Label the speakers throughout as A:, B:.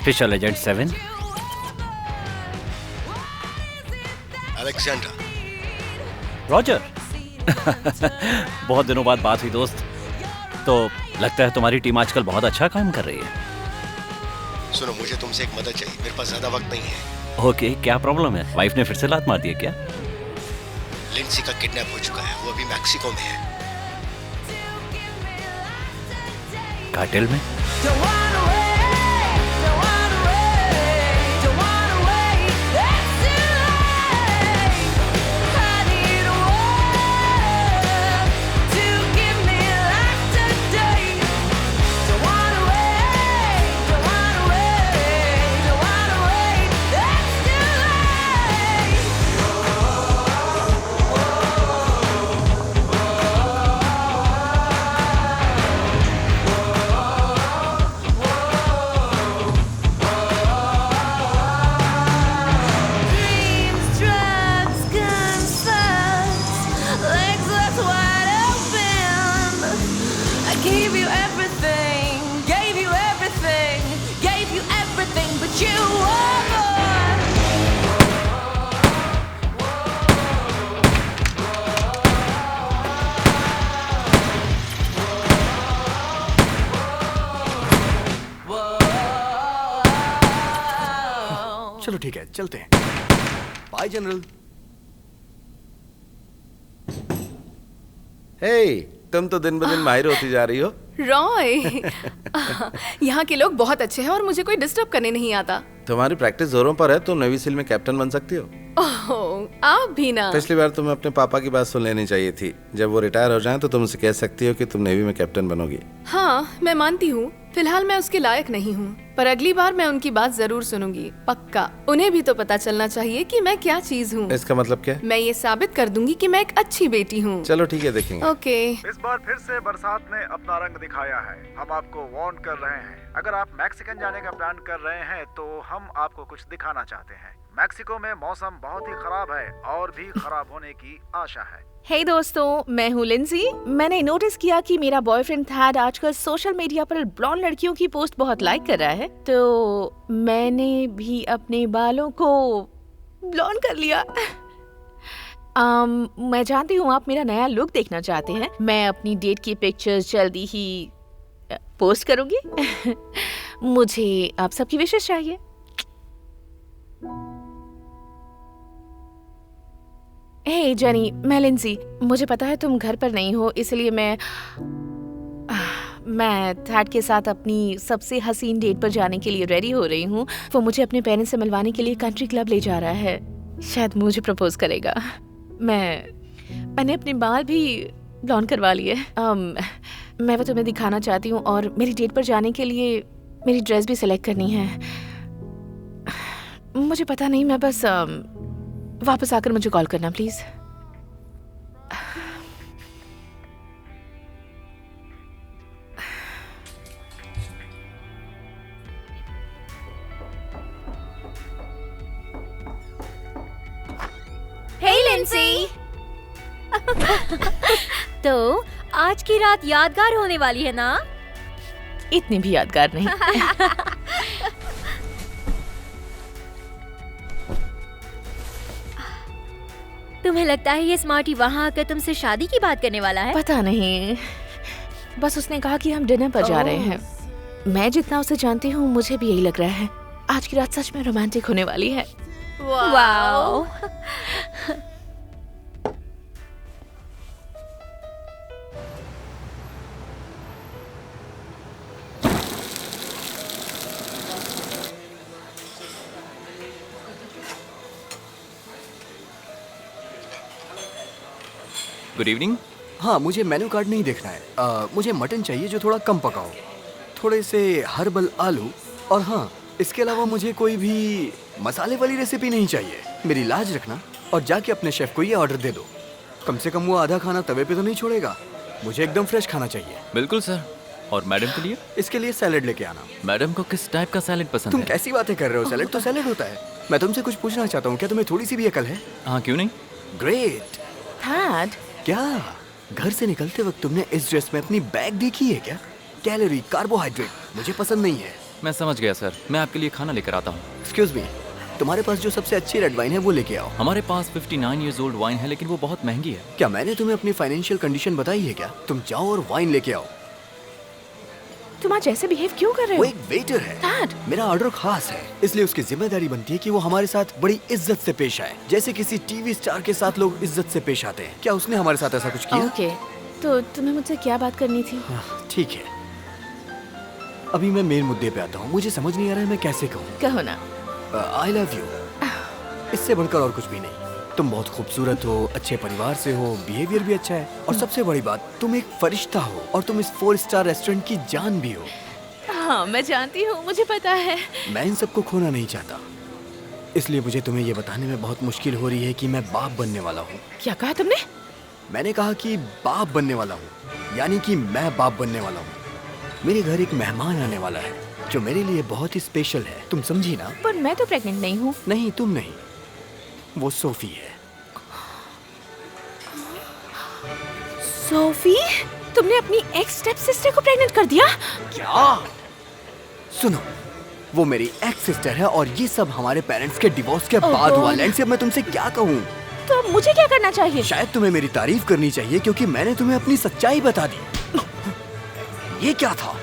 A: Special agent 7।
B: Alexander.
A: Roger. बहुत दिनों बाद बात हुई दोस्त। तो लगता है तुम्हारी टीम आजकल बहुत अच्छा काम कर रही है।
B: सुनो, मुझे तुमसे एक मदद चाहिए, मेरे पास ज्यादा वक्त नहीं है।
A: ओके, क्या प्रॉब्लम है? वाइफ ने फिर से लात मार दी है क्या?
B: लिंडसी का किडनैप हो चुका है, वो अभी मैक्सिको में है।
A: कार्टेल में?
C: चलो ठीक है, चलते हैं। Bye general.
D: हे, तुम तो दिन ब दिन माहिर होती जा रही हो।
E: रॉय। यहाँ के लोग बहुत अच्छे हैं और मुझे कोई डिस्टर्ब करने नहीं आता।
D: तुम्हारी प्रैक्टिस जोरों पर है, तुम नेवी सील में कैप्टन बन सकती हो।
E: ओह, आप भी ना।
D: पिछली बार तुम्हें अपने पापा की बात सुन लेनी चाहिए थी। जब वो रिटायर हो जाएं तो तुम उनसे कह सकती हो कि तुम नेवी में कैप्टन बनोगी।
E: हाँ, मैं मानती हूँ फिलहाल मैं उसके लायक नहीं हूँ, पर अगली बार मैं उनकी बात जरूर सुनूंगी, पक्का। उन्हें भी तो पता चलना चाहिए कि मैं क्या चीज हूँ।
D: इसका मतलब क्या?
E: मैं ये साबित कर दूंगी कि मैं एक अच्छी बेटी हूँ।
D: चलो ठीक है, देखेंगे।
E: ओके।
F: इस बार फिर से बरसात ने अपना रंग दिखाया है। हम आपको वार्न कर रहे हैं, अगर आप मैक्सिकन जाने का प्लान कर रहे हैं तो हम आपको कुछ दिखाना चाहते हैं। मैक्सिको में मौसम बहुत ही खराब है और भी खराब होने की आशा है।
G: हे दोस्तों, मैं हूँ लिंजी। मैंने नोटिस किया कि मेरा बॉयफ्रेंड थैड आजकल सोशल मीडिया पर ब्लॉन्ड लड़कियों की पोस्ट बहुत लाइक कर रहा है, तो मैंने भी अपने बालों को ब्लॉन्ड कर लिया। मैं जानती हूँ आप मेरा नया लुक देखना चाहते हैं। मैं अपनी डेट की पिक्चर्स जल्दी ही पोस्ट करूंगी। मुझे आप सबकी विशेष चाहिए। हे जेनी, मैं लिंजी। मुझे पता है तुम घर पर नहीं हो, इसलिए मैं थैड के साथ अपनी सबसे हसीन डेट पर जाने के लिए रेडी हो रही हूँ। वो मुझे अपने पेरेंट्स से मिलवाने के लिए कंट्री क्लब ले जा रहा है। शायद मुझे प्रपोज करेगा। मैंने अपने बाल भी ब्लॉन्ड करवा लिए। मैं वो तुम्हें दिखाना चाहती हूँ और मेरी डेट पर जाने के लिए मेरी ड्रेस भी सिलेक्ट करनी है। मुझे पता नहीं, मैं बस वापस आकर मुझे कॉल करना प्लीज।
H: Hey Linsey. तो आज की रात यादगार होने वाली है ना?
G: इतनी भी यादगार नहीं।
H: तुम्हें लगता है ये स्मार्टी वहाँ आकर तुमसे शादी की बात करने वाला है?
G: पता नहीं, बस उसने कहा कि हम डिनर पर जा रहे हैं। मैं जितना उसे जानती हूँ मुझे भी यही लग रहा है। आज की रात सच में रोमांटिक होने वाली है।
H: वाओ।
A: Good evening.
C: हाँ, मुझे मेन्यू कार्ड नहीं देखना है। मुझे मटन चाहिए जो थोड़ा कम पका हो, थोड़े से हर्बल आलू, और हाँ, इसके अलावा मुझे कोई भी मसाले वाली रेसिपी नहीं चाहिए। मेरी लाज रखना और जाके अपने शेफ को ये ऑर्डर दे दो। कम से कम वो आधा खाना तवे पे तो नहीं छोड़ेगा। मुझे एकदम फ्रेश खाना चाहिए।
A: बिल्कुल सर। और मैडम के लिए?
C: इसके लिए सैलेड लेके आना।
A: मैडम को किस टाइप का सैलेड पसंद
C: तुम
A: है?
C: कैसी बातें कर रहे हो? सैलेड तो सैलेड होता है। मैं तुमसे कुछ पूछना चाहता हूँ, क्या तुम्हें थोड़ी सी भी अकल है?
A: हाँ, क्यों नहीं।
C: ग्रेट।
G: थैड,
C: क्या घर से निकलते वक्त तुमने इस ड्रेस में अपनी बैग देखी है क्या? कैलोरी, कार्बोहाइड्रेट मुझे पसंद नहीं है।
I: मैं समझ गया सर, मैं आपके लिए खाना लेकर आता हूँ।
C: एक्सक्यूज मी, तुम्हारे पास जो सबसे अच्छी रेड वाइन है वो लेके आओ।
I: हमारे पास 59 ईयर्स ओल्ड वाइन है, लेकिन वो बहुत महंगी है।
C: क्या मैंने तुम्हें अपनी फाइनेंशियल कंडीशन बताई है क्या? तुम जाओ और वाइन लेके आओ।
G: तुम आज ऐसे बिहेव क्यों कर रहे
C: वो
G: हो?
C: एक वेटर है।
G: Dad!
C: मेरा ऑर्डर खास है, इसलिए उसकी जिम्मेदारी बनती है कि वो हमारे साथ बड़ी इज्जत से पेश आए, जैसे किसी टीवी स्टार के साथ लोग इज्जत से पेश आते हैं। क्या उसने हमारे साथ ऐसा कुछ किया?
G: ओके, तो तुम्हें मुझसे क्या बात करनी थी?
C: ठीक है, अभी मैं मेन मुद्दे पे आता हूँ। मुझे समझ नहीं आ रहा है मैं कैसे कहूँ।
G: कहो ना।
C: आई लव यू, इससे बढ़कर और कुछ भी नहीं। तुम बहुत खूबसूरत हो, अच्छे परिवार से हो, बिहेवियर भी अच्छा है, और सबसे बड़ी बात तुम एक फरिश्ता हो, और तुम इस 4 स्टार रेस्टोरेंट की जान भी हो।
G: हाँ, मैं जानती हूँ, मुझे पता है।
C: मैं इन सबको खोना नहीं चाहता, इसलिए मुझे तुम्हें ये बताने में बहुत मुश्किल हो रही है कि मैं बाप बनने वाला हूँ।
G: क्या कहा तुमने?
C: मैंने कहा कि बाप बनने वाला हूँ, यानी कि मैं बाप बनने वाला हूँ। मेरे घर एक मेहमान आने वाला है जो मेरे लिए बहुत ही स्पेशल है, तुम समझी ना?
G: पर मैं तो प्रेग्नेंट नहीं हूँ।
C: नहीं, तुम नहीं, वो सोफी है।
G: सोफी? तुमने अपनी एक्स स्टेप सिस्टर को प्रेग्नेंट कर दिया?
C: क्या? सुनो, वो मेरी एक्स सिस्टर है, और ये सब हमारे पेरेंट्स के डिवोर्स के बाद हुआ। लैंसी, अब मैं तुमसे क्या कहूँ?
G: तो मुझे क्या करना चाहिए?
C: शायद तुम्हें मेरी तारीफ करनी चाहिए, क्योंकि मैंने तुम्हें अपनी सच्चाई बता दी। ये क्या था?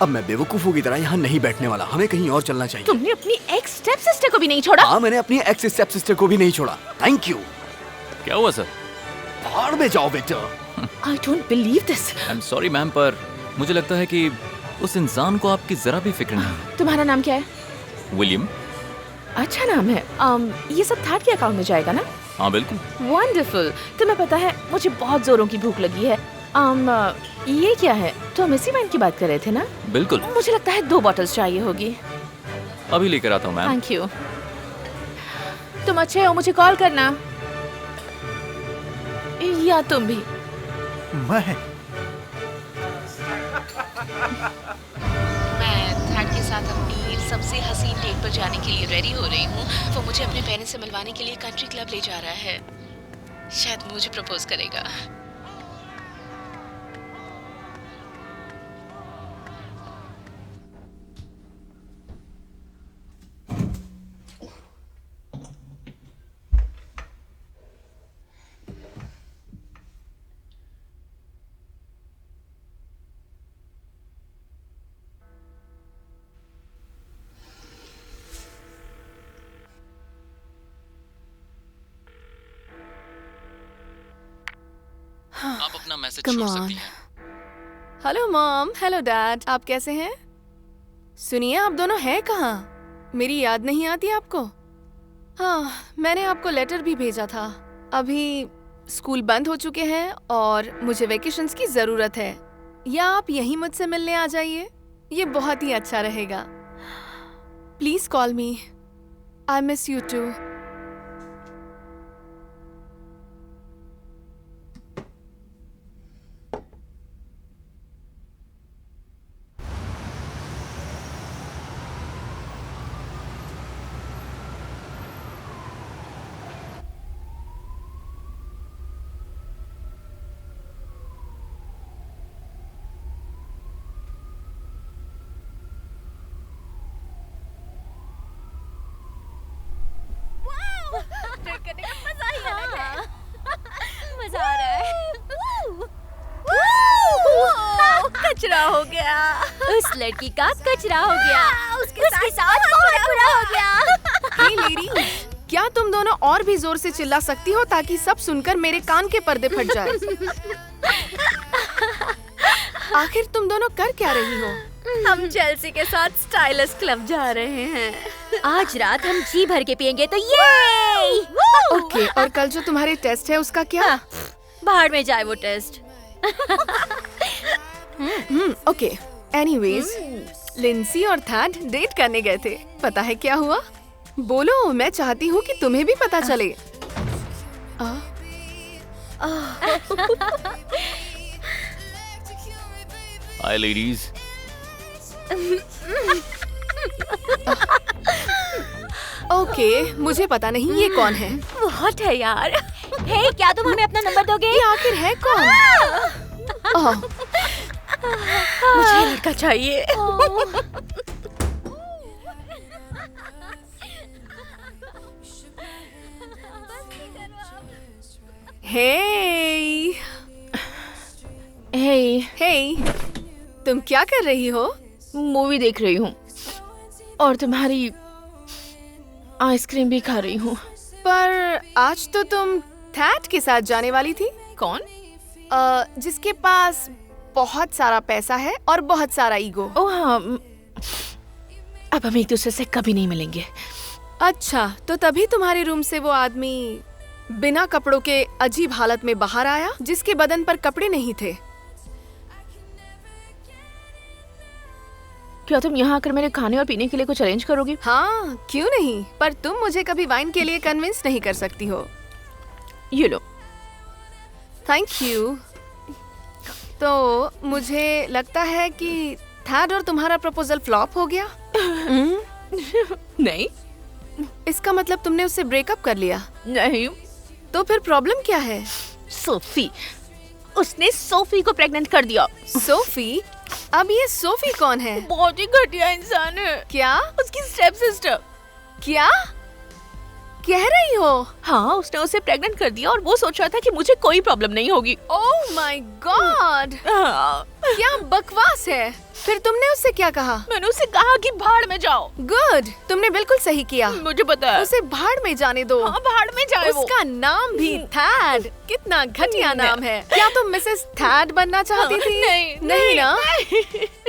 C: अब मैं बेवकूफों की तरह यहाँ नहीं बैठने वाला, हमें कहीं और चलना चाहिए।
G: तुमने अपनी एक्स स्टेप सिस्टर को भी नहीं छोड़ा?
C: हाँ, मैंने अपनी एक्स स्टेप सिस्टर को भी नहीं छोड़ा। Thank you.
I: क्या हुआ सर?
C: भाड़ में जाओ बेटा।
G: I don't believe this.
I: I am sorry ma'am, पर मुझे लगता है कि उस इंसान को आपकी जरा भी फिक्र नहीं।
G: तुम्हारा नाम क्या है?
I: विलियम।
G: अच्छा नाम है। ये सब थाट के अकाउंट में जाएगा ना?
I: हाँ बिल्कुल।
G: वंडरफुल। तुम्हें पता है मुझे बहुत जोरों की भूख लगी है। ये क्या है? तो हम इसी वाइन की बात कर रहे थे ना?
I: बिल्कुल।
G: मुझे लगता है 2 बॉटल्स चाहिए होगी।
I: अभी लेकर आता हूँ मैम।
G: Thank you. तुम अच्छे हो, मुझे कॉल करना। या तुम भी।
F: मैं
G: थाट के साथ अपनी सबसे हसीन डेट पर जाने के लिए रेडी हो रही हूँ। वो मुझे अपने पेरेंट्स से मिलवाने के लिए कंट्री क्लब ले जा रहा है। शायद मुझे प्रपोज करेगा।
I: आप अपना मैसेज
E: Come
I: छोड़
E: on.
I: सकती हैं।
E: हेलो मॉम, हेलो डैड, आप कैसे हैं? सुनिए, आप दोनों हैं कहाँ? मेरी याद नहीं आती आपको? हाँ, मैंने आपको लेटर भी भेजा था। अभी स्कूल बंद हो चुके हैं और मुझे वेकेशंस की जरूरत है। या आप यहीं मुझसे मिलने आ जाइए, ये बहुत ही अच्छा रहेगा। Please call me, I miss you too.
H: मजा आ रहा है। कचरा हो गया। उस लड़की का कचरा हो गया। उसके साथ बहुत बुरा हो गया।
E: हे लेडी, क्या तुम दोनों और भी जोर से चिल्ला सकती हो ताकि सब सुनकर मेरे कान के पर्दे फट जाए? आखिर तुम दोनों कर क्या रही हो?
H: हम चेल्सी के साथ स्टाइलिश क्लब जा रहे हैं। आज रात हम जी भर के पियेंगे तो ये।
E: ओके, और कल जो तुम्हारे टेस्ट है उसका क्या?
H: बाहर में जाए वो टेस्ट।
E: ओके, एनीवेज, लिंसी और थैड डेट करने गए थे। पता है क्या हुआ? बोलो, मैं चाहती हूँ कि तुम्हें भी पता चले।
I: हाय लेडीज।
E: ओके, मुझे पता नहीं ये कौन है।
H: वो हॉट है यार। हे, क्या तुम हमें अपना नंबर दोगे?
E: ये आखिर है कौन?
G: मुझे ये लड़का चाहिए।
E: हे
G: हे,
E: हे, तुम क्या कर रही हो?
G: मूवी देख रही हूँ और तुम्हारी आइसक्रीम भी खा रही हूँ।
E: पर आज तो तुम थैट के साथ जाने वाली थी।
G: कौन?
E: जिसके पास बहुत सारा पैसा है और बहुत सारा ईगो।
G: ओह हाँ, अब हम एक दूसरे से कभी नहीं मिलेंगे।
E: अच्छा, तो तभी तुम्हारे रूम से वो आदमी बिना कपड़ों के अजीब हालत में बाहर आया, जिसके बदन पर कपड़े नहीं थे।
G: क्या तुम यहाँ आकर मेरे खाने और पीने के लिए कुछ अरेंज करोगी?
E: हाँ, क्यों नहीं, पर तुम मुझे कभी वाइन के लिए कन्विंस नहीं कर सकती हो।
G: ये लो।
E: Thank you. तो मुझे लगता है कि थैड और तुम्हारा प्रपोजल फ्लॉप हो गया।
G: नहीं।
E: इसका मतलब तुमने उससे ब्रेकअप कर लिया?
G: नहीं।
E: तो फिर प्रॉब्लम क्या है?
G: सोफी, उसने सोफी को प्रेग्नेंट कर दिया।
E: सोफी? अब ये सोफी कौन है?
G: बहुत ही घटिया इंसान है।
E: क्या?
G: उसकी स्टेप सिस्टर।
E: क्या कह रही हो?
G: हाँ, उसने उसे प्रेग्नेंट कर दिया और वो सोच रहा था कि मुझे कोई प्रॉब्लम नहीं होगी।
E: ओह माय गॉड, क्या बकवास है। फिर तुमने उससे क्या कहा?
G: मैंने उसे कहा कि भाड़ में जाओ।
E: गुड, तुमने बिल्कुल सही किया।
G: मुझे पता है।
E: उसे भाड़ में जाने दो।
G: हाँ, भाड़ में जाए वो।
E: उसका नाम भी थैड। कितना घटिया नाम है। क्या तुम मिसेस थैड बनना चाहती थी? नहीं ना?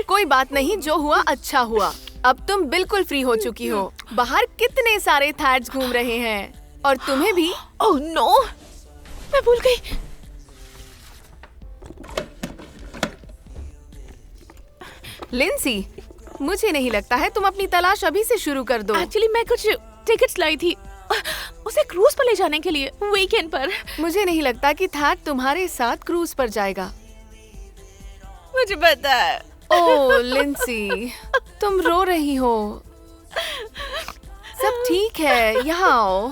E: कोई बात नहीं, जो हुआ अच्छा हुआ। अब तुम बिल्कुल फ्री हो चुकी हो। बाहर कितने सारे थैड्स घूम रहे हैं और तुम्हें भी।
G: ओह नो, मैं भूल गई।
E: लिंसी, मुझे नहीं लगता है, तुम अपनी तलाश अभी से शुरू कर दो।
G: एक्चुअली मैं कुछ टिकट्स लाई थी उसे क्रूज पर ले जाने के लिए, वीकेंड पर।
E: मुझे नहीं लगता कि थैड तुम्हारे साथ क्रूज पर जाएगा।
G: मुझे पता है।
E: ओह लिंसी, तुम रो रही हो। सब ठीक है, यहाँ आओ।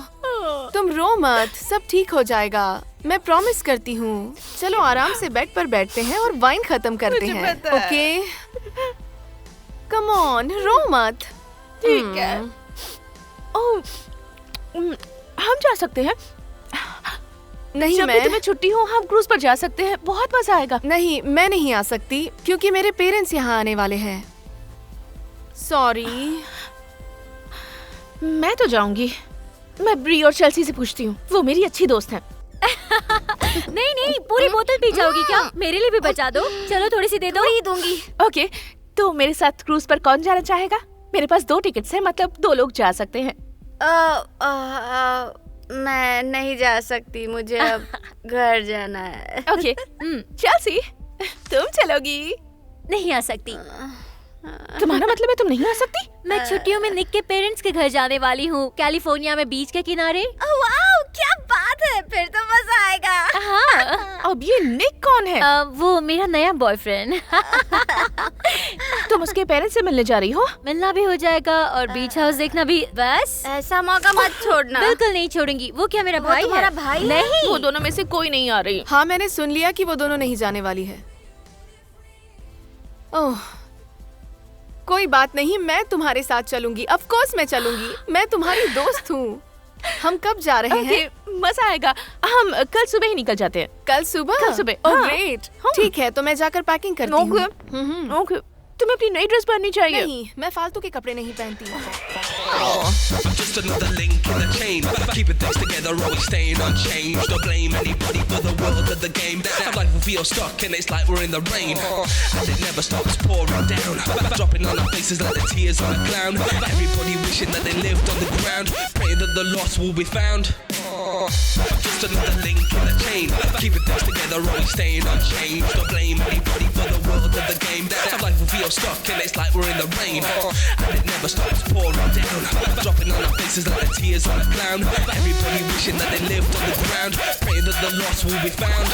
E: तुम रो मत, सब ठीक हो जाएगा, मैं प्रॉमिस करती हूँ। चलो आराम से बेड पर बैठते हैं और वाइन खत्म करते हैं। ओके, कम ऑन, रो मत।
G: ठीक है। ओह, हम जा सकते हैं?
E: नहीं,
G: जब भी तुम्हें छुट्टी हो हम क्रूज पर जा सकते हैं, बहुत मजा आएगा।
E: नहीं, मैं नहीं आ सकती क्योंकि मेरे पेरेंट्स यहाँ आने वाले हैं। सॉरी।
G: मैं तो जाऊंगी। मैं ब्री और चेल्सी से पूछती हूँ, वो मेरी अच्छी दोस्त हैं।
H: नहीं नहीं, पूरी बोतल पी जाओगी क्या? मेरे लिए भी बचा दो। चलो थोड़ी सी दे दो।
E: थोड़ी दूंगी।
G: ओके, तो मेरे साथ क्रूज पर कौन जाना चाहेगा? मेरे पास 2 टिकट्स हैं, मतलब 2 लोग जा सकते हैं।
J: मैं नहीं जा सकती, मुझे अब घर जाना है।
G: ओके, चेल्सी, तुम चलोगी?
H: नहीं आ सकती।
G: तुम्हारा मतलब है तुम नहीं आ सकती?
H: मैं छुट्टियों में निक के पेरेंट्स के घर जाने वाली हूँ, कैलिफोर्निया में बीच के किनारे।
J: वाओ, क्या बात है, फिर तो मजा आएगा।
H: हाँ।
G: अब ये निक कौन है?
H: वो मेरा नया बॉयफ्रेंड।
G: तुम उसके पेरेंट्स से मिलने जा रही हो?
H: मिलना भी हो जाएगा और बीच हाउस देखना भी। बस
J: ऐसा मौका मत छोड़ना।
H: बिल्कुल नहीं छोड़ूंगी। वो क्या मेरा भाई है?
J: तुम्हारा भाई है?
H: नहीं,
G: वो दोनों में से कोई नहीं आ रही।
E: हाँ, मैंने सुन लिया कि वो दोनों नहीं जाने वाली है। ओह, कोई बात नहीं, मैं तुम्हारे साथ चलूंगी। ऑफ कोर्स मैं चलूंगी, मैं तुम्हारी दोस्त हूँ। हम कब जा रहे हैं?
G: मजा आएगा। हम कल सुबह ही निकल जाते हैं।
E: कल सुबह?
G: कल सुबह।
E: ओह
G: हाँ।
E: ग्रेट। ठीक है, तो मैं जाकर पैकिंग करती हूँ।
G: ओके, तुम्हें अपनी नई ड्रेस पहननी चाहिए।
E: नहीं, मैं फालतू के कपड़े नहीं पहनती।
K: Just another link in the chain. Keeping things together, always staying unchanged. Don't blame anybody for the world of the game. Some life will feel stuck and it's like we're in the rain. And it never stops pouring down. Dropping on our faces like the tears on a clown. Everybody wishing that they lived on the ground. Praying that the lost will be found. Just another link in the chain. Keeping things together, always staying unchanged. Don't blame anybody for the world of the game. Some life will feel stuck and it's like we're in the rain. And it never stops pouring down. Dropping on our faces like the tears on a clown. Everybody wishing that they lived on the ground. Praying that the lost will be found.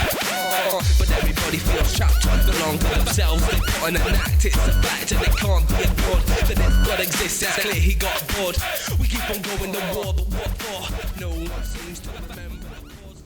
K: But everybody feels trapped along with themselves. They put on an act, it's a fact and it can't be ignored. That if God exists, it's clear he got bored. We keep on going to war, but what for? No one seems to remember the cause.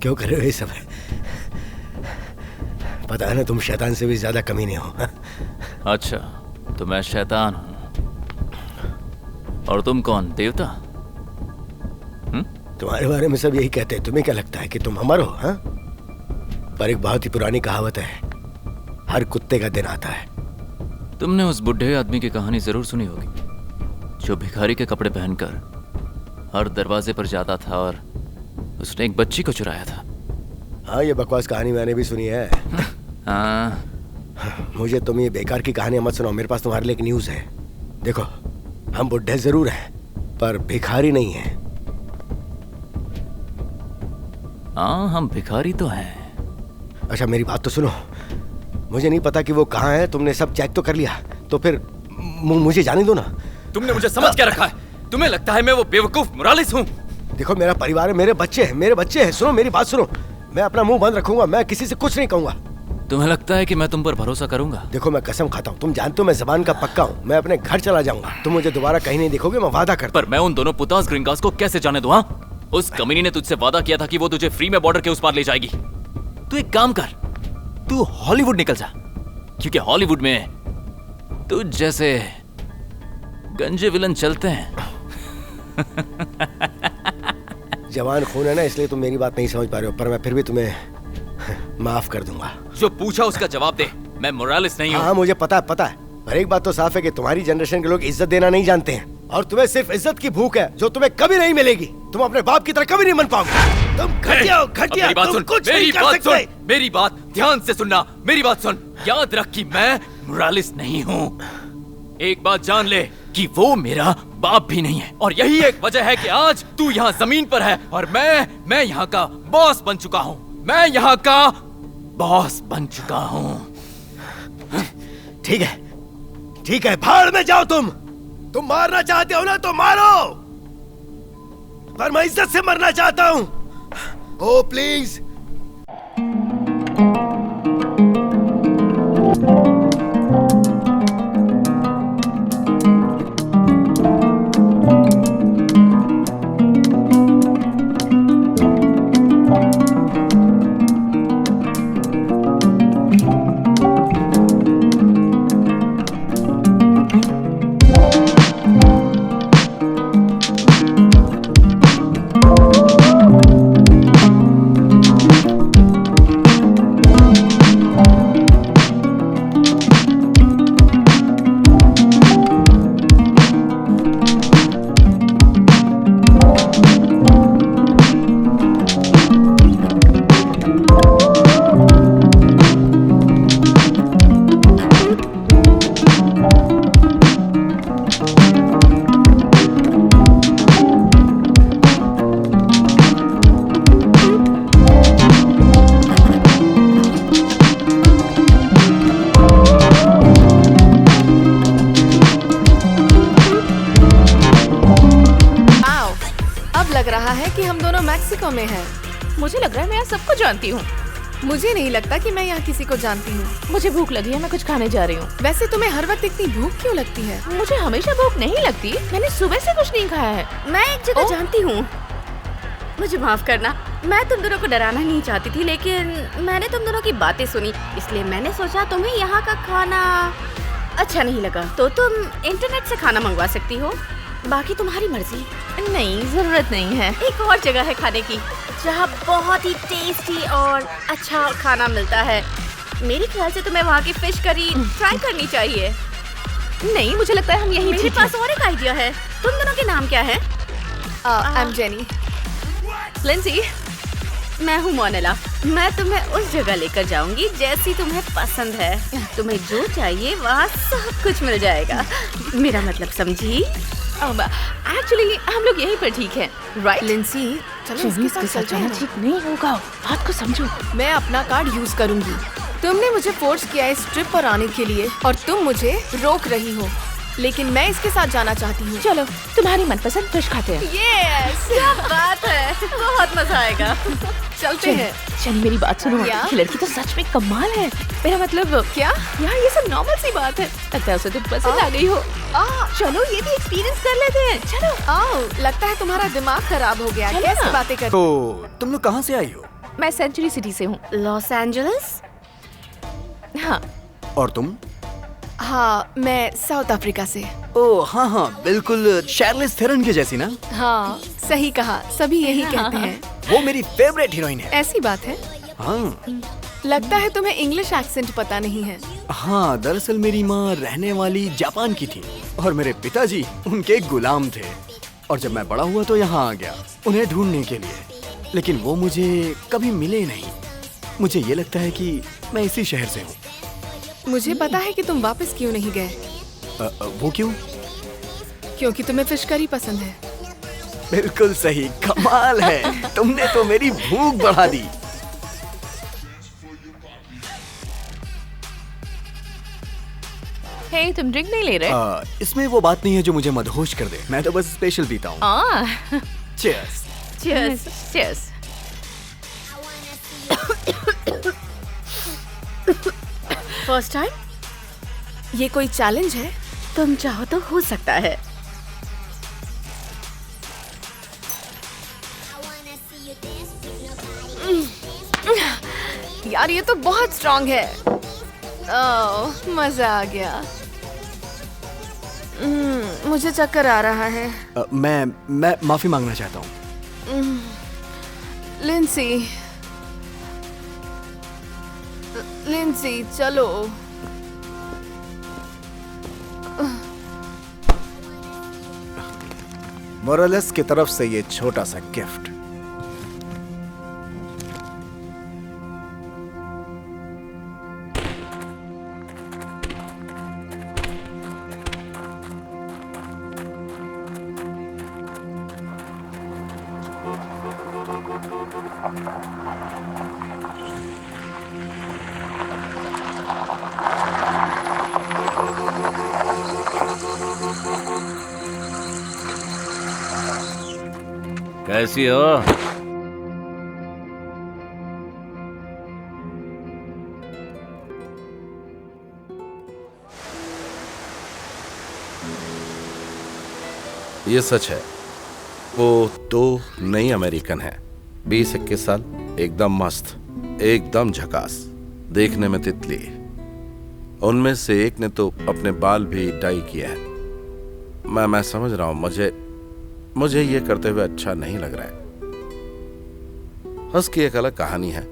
L: क्यों कर रहे हो ये सब? पता है ना तुम शैतान से भी ज्यादा कमीने हो।
I: अच्छा, तो मैं शैतान हूँ और तुम कौन, देवता?
L: तुम्हारे बारे में सब यही कहते हैं। तुम्हें क्या लगता है कि तुम अमर हो? हाँ? पर एक बहुत ही पुरानी कहावत है, हर कुत्ते का दिन आता है।
I: तुमने उस बुढ़े आदमी की कहानी जरूर सुनी होगी, जो भिखारी के कपड़े पहनकर हर दरवाजे पर जाता था और उसने एक बच्ची को चुराया था।
L: हाँ, ये बकवास कहानी मैंने भी सुनी है।
I: हाँ।
L: मुझे तुम ये बेकार की कहानी मत सुनाओ। मेरे पास तुम्हारे लिए एक न्यूज़ है। देखो, हम बुढ़े जरूर हैं पर भिखारी नहीं हैं।
I: हाँ, हम भिखारी तो हैं।
L: अच्छा, मेरी बात तो सुनो। मुझे नहीं पता कि वो कहाँ है। तुमने सब चेक तो कर लिया, तो फिर मुझे जाने दो ना।
I: तुमने मुझे समझ क्या रखा है? तुम्हें लगता है मैं वो बेवकूफ मोरालिस हूँ?
L: देखो, मेरा परिवार है, मेरे बच्चे हैं। सुनो मेरी बात सुनो। मैं अपना मुंह बंद रखूंगा, मैं किसी से कुछ नहीं कहूंगा।
I: तुम्हें लगता है कि मैं तुम पर भरोसा करूंगा?
L: देखो, मैं कसम खाता हूँ, तुम जानते हो मैं जबान का पक्का हूँ। मैं अपने घर चला जाऊंगा, तुम मुझे दोबारा कहीं नहीं देखोगे, मैं वादा करता हूं।
I: पर मैं उन दोनों पुतास ग्रिंगास को कैसे जाने दूं? उस कमीनी ने तुझसे वादा किया था कि वो तुझे फ्री में बॉर्डर के उस पार ले जाएगी। तू एक काम कर, तू हॉलीवुड निकल जा, क्योंकि हॉलीवुड में तुझ जैसे गंजे विलन चलते हैं।
L: जवान खून है ना, इसलिए तुम मेरी बात नहीं समझ पा रहे हो, पर मैं फिर भी तुम्हें माफ कर दूंगा।
I: जो पूछा उसका जवाब दे। मैं मोरालिस नहीं हूँ।
L: हाँ, मुझे पता है। पर एक बात तो साफ है कि तुम्हारी जनरेशन के लोग इज्जत देना नहीं जानते हैं, और तुम्हें सिर्फ इज्जत की भूख है, जो तुम्हें कभी नहीं मिलेगी। तुम अपने बाप की तरह कभी नहीं बन पाओगे। तुम घटिया हो, घटिया।
I: मेरी बात
L: तुम
I: सुन,
L: कुछ
I: मेरी
L: नहीं कर
I: बात
L: सकते।
I: सुन, मेरी बात ध्यान से सुनना। मेरी बात सुन, याद रख कि मैं मोरालिस नहीं हूँ। एक बात जान ले कि वो मेरा बाप भी नहीं है, और यही एक वजह है कि आज तू यहाँ जमीन पर है और मैं यहाँ का बॉस बन चुका हूँ। मैं यहाँ का बॉस बन चुका हूँ।
L: ठीक है, भाड़ में जाओ। तुम मारना चाहते हो ना, तो मारो, पर मैं इज्जत से मरना चाहता हूँ। ओ प्लीज।
E: मैक्सिको में है।
G: मुझे लग रहा है मैं यहाँ सबको जानती हूँ।
E: मुझे नहीं लगता कि मैं यहाँ किसी को जानती हूँ।
G: मुझे भूख लगी है, मैं कुछ खाने जा रही हूँ।
E: वैसे तुम्हें हर वक्त इतनी भूख क्यों लगती है?
G: मुझे हमेशा भूख नहीं लगती, मैंने सुबह से कुछ नहीं खाया है।
J: मैं एक जगह जानती हूँ, मुझे माफ करना। मैं तुम दोनों को डराना नहीं चाहती थी, लेकिन मैंने तुम दोनों की बातें सुनी, इसलिए मैंने सोचा तुम्हें यहाँ का खाना अच्छा नहीं लगा तो तुम इंटरनेट से खाना मंगवा सकती हो, बाकी तुम्हारी मर्जी।
G: नहीं, जरूरत नहीं है।
J: एक और जगह है खाने की जहाँ बहुत ही टेस्टी और अच्छा खाना मिलता है। मेरे ख्याल से तुम्हें वहाँ की फिश करी ट्राई करनी चाहिए।
G: नहीं, मुझे लगता है हम यहीं
J: मेरे पास और एक आइडिया है। तुम दोनों के नाम क्या है?
E: I am jenny.
J: लिंसी। मैं हूँ मोनेला। मैं तुम्हें उस जगह लेकर जाऊंगी जैसी तुम्हें पसंद है। तुम्हें जो चाहिए वहाँ सब कुछ मिल जाएगा। मेरा मतलब समझी?
G: एक्चुअली हम लोग यहीं पर ठीक हैं, राइट?
E: लिंसी, चलो इसके साथ
G: जाना ठीक नहीं होगा, बात को समझो।
E: मैं अपना कार्ड यूज करूंगी। तुमने मुझे फोर्स किया इस ट्रिप पर आने के लिए और तुम मुझे रोक रही हो, लेकिन मैं इसके साथ जाना चाहती हूँ।
G: चलो, तुम्हारी मनपसंद फिश खाते हैं।
J: यस, क्या बात है, बहुत मजा आएगा।
E: चलते हैं।
G: चलिए मेरी बात सुनो, ये लड़की तो सच में कमाल है। मेरा मतलब क्या यार, ये सब नॉर्मल सी बात है। लगता है उसे तुम पसंद आ गई हो। चलो ये भी एक्सपीरियंस कर लेते हैं। चलो।
E: लगता है तुम्हारा दिमाग खराब हो गया। कैसी बातें कर?
C: तो तुम लोग कहाँ से आई हो?
G: मैं सेंचुरी सिटी से हूँ।
J: Los Angeles?
G: हाँ।
C: और तुम?
E: हाँ, मैं साउथ अफ्रीका से।
C: ओह हाँ हाँ, बिल्कुल शार्लिस थेरन के जैसी ना?
E: हाँ, सही कहा, सभी यही कहते हैं।
C: वो मेरी फेवरेट हीरोइन है।
E: ऐसी बात है?
C: हाँ।
E: लगता है तुम्हें इंग्लिश एक्सेंट पता नहीं है।
C: हाँ, दरअसल मेरी माँ रहने वाली जापान की थी और मेरे पिताजी उनके गुलाम थे। और जब मैं बड़ा हुआ तो यहाँ आ गया उन्हें ढूंढने के लिए, लेकिन वो मुझे कभी मिले नहीं। मुझे ये लगता है कि मैं इसी शहर से हूँ।
E: मुझे पता है कि तुम वापस क्यों नहीं गए।
C: वो क्यों?
E: क्योंकि तुम्हें फिश करी पसंद है।
C: बिल्कुल सही, कमाल है, तुमने तो मेरी भूख बढ़ा दी।
G: हे, तुम ड्रिंक नहीं ले रहे?
C: इसमें वो बात नहीं है जो मुझे मदहोश कर दे। मैं तो बस स्पेशल पीता हूँ। Cheers.
G: Cheers. Cheers.
J: First time?
E: ये कोई चैलेंज है?
J: तुम चाहो तो हो सकता है।
E: यार ये तो बहुत स्ट्रॉन्ग है। ओह, मजा आ गया। मुझे चक्कर आ रहा है।
C: मैं माफी मांगना चाहता हूँ।
E: लिंसी, चलो।
L: मोरेलेस की तरफ से ये छोटा सा गिफ्ट।
A: कैसी हो?
D: ये सच है, वो दो नई अमेरिकन है, 20-21 साल, एकदम मस्त, एकदम झकास, देखने में तितली। उनमें से एक ने तो अपने बाल भी डाई किया है। मैं समझ रहा हूं, मुझे ये करते हुए अच्छा नहीं लग रहा है। उसकी एक अलग कहानी है,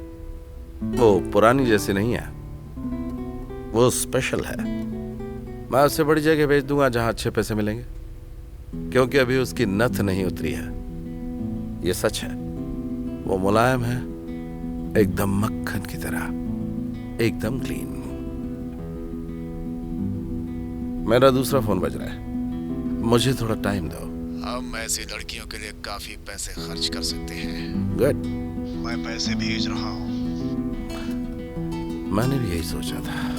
D: वो पुरानी जैसी नहीं है, वो स्पेशल है। मैं उसे बड़ी जगह भेज दूंगा जहां अच्छे पैसे मिलेंगे, क्योंकि अभी उसकी नथ नहीं उतरी है। ये सच है, वो मुलायम है, एकदम मक्खन की तरह, एकदम क्लीन। मेरा दूसरा फोन बज रहा है, मुझे थोड़ा टाइम दो।
B: हम ऐसी लड़कियों के लिए काफी पैसे खर्च कर सकते हैं।
D: गुड।
B: मैं पैसे भेज रहा हूँ।
D: मैंने भी यही सोचा था।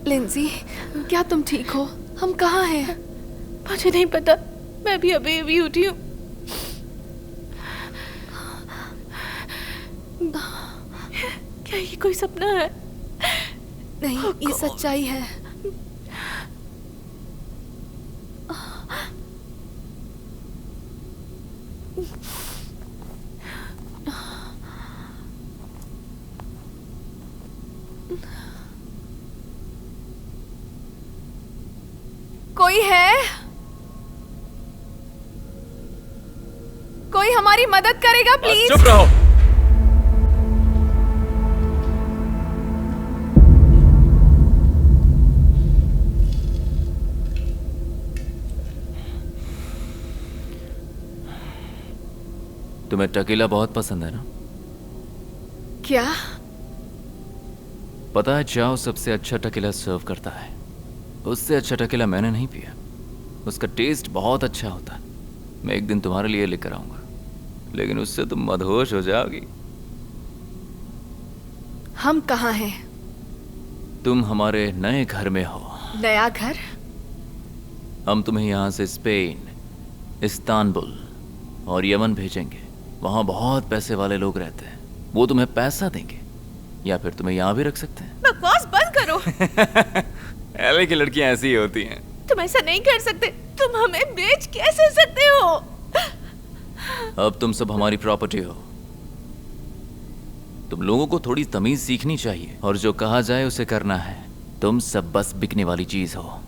E: लिंसी, क्या तुम ठीक हो? हम कहाँ हैं?
G: मुझे नहीं पता, मैं भी अभी उठी हूँ। क्या ये कोई सपना है?
E: नहीं, ये सच्चाई है। कोई है? कोई हमारी मदद करेगा प्लीज?
I: चुप रहो। तुम्हें टकीला बहुत पसंद है ना?
E: क्या?
I: पता है, चाओ सबसे अच्छा टकीला सर्व करता है। उससे अच्छा टकीला मैंने नहीं पिया। उसका टेस्ट बहुत अच्छा होता है। मैं एक दिन तुम्हारे लिए लेकर आऊंगा, लेकिन उससे तुम मदहोश हो जाओगी।
E: हम कहाँ हैं?
I: तुम हमारे नए घर में हो।
E: नया घर?
I: हम तुम्हें यहाँ से स्पेन, इस्तांबुल और यमन भेजेंगे। वहाँ बहुत पैसे वाले लोग रहते हैं, वो तुम्हें पैसा देंगे या फिर तुम्हें यहाँ भी रख सकते हैं।
G: बकवास बंद करो।
I: एलए की लड़कियाँ ऐसी ही होती हैं।
G: तुम ऐसा नहीं कर सकते। तुम हमें बेच कैसे सकते हो?
I: अब तुम सब हमारी प्रॉपर्टी हो। तुम लोगों को थोड़ी तमीज सीखनी चाहिए और जो कहा जाए उसे करना है। तुम सब बस बिकने वाली चीज हो।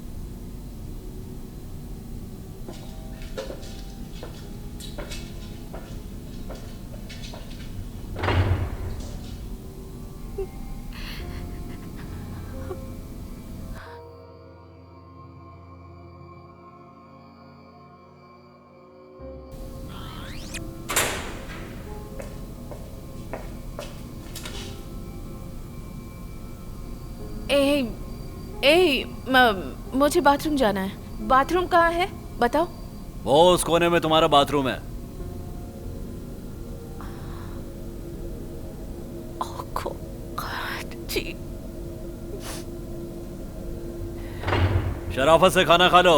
G: मुझे बाथरूम जाना है। बाथरूम कहाँ है बताओ?
A: वो उस कोने में तुम्हारा बाथरूम है।
G: जी।
A: शराफत से खाना खा लो।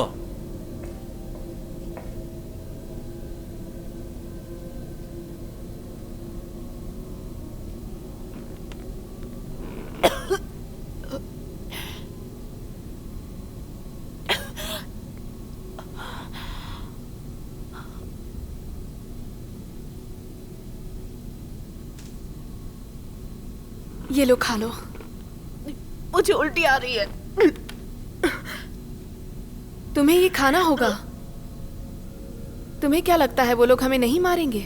E: ये लो, खा लो।
G: मुझे उल्टी आ रही है।
E: तुम्हें ये खाना होगा। तुम्हें क्या लगता है वो लोग हमें नहीं मारेंगे?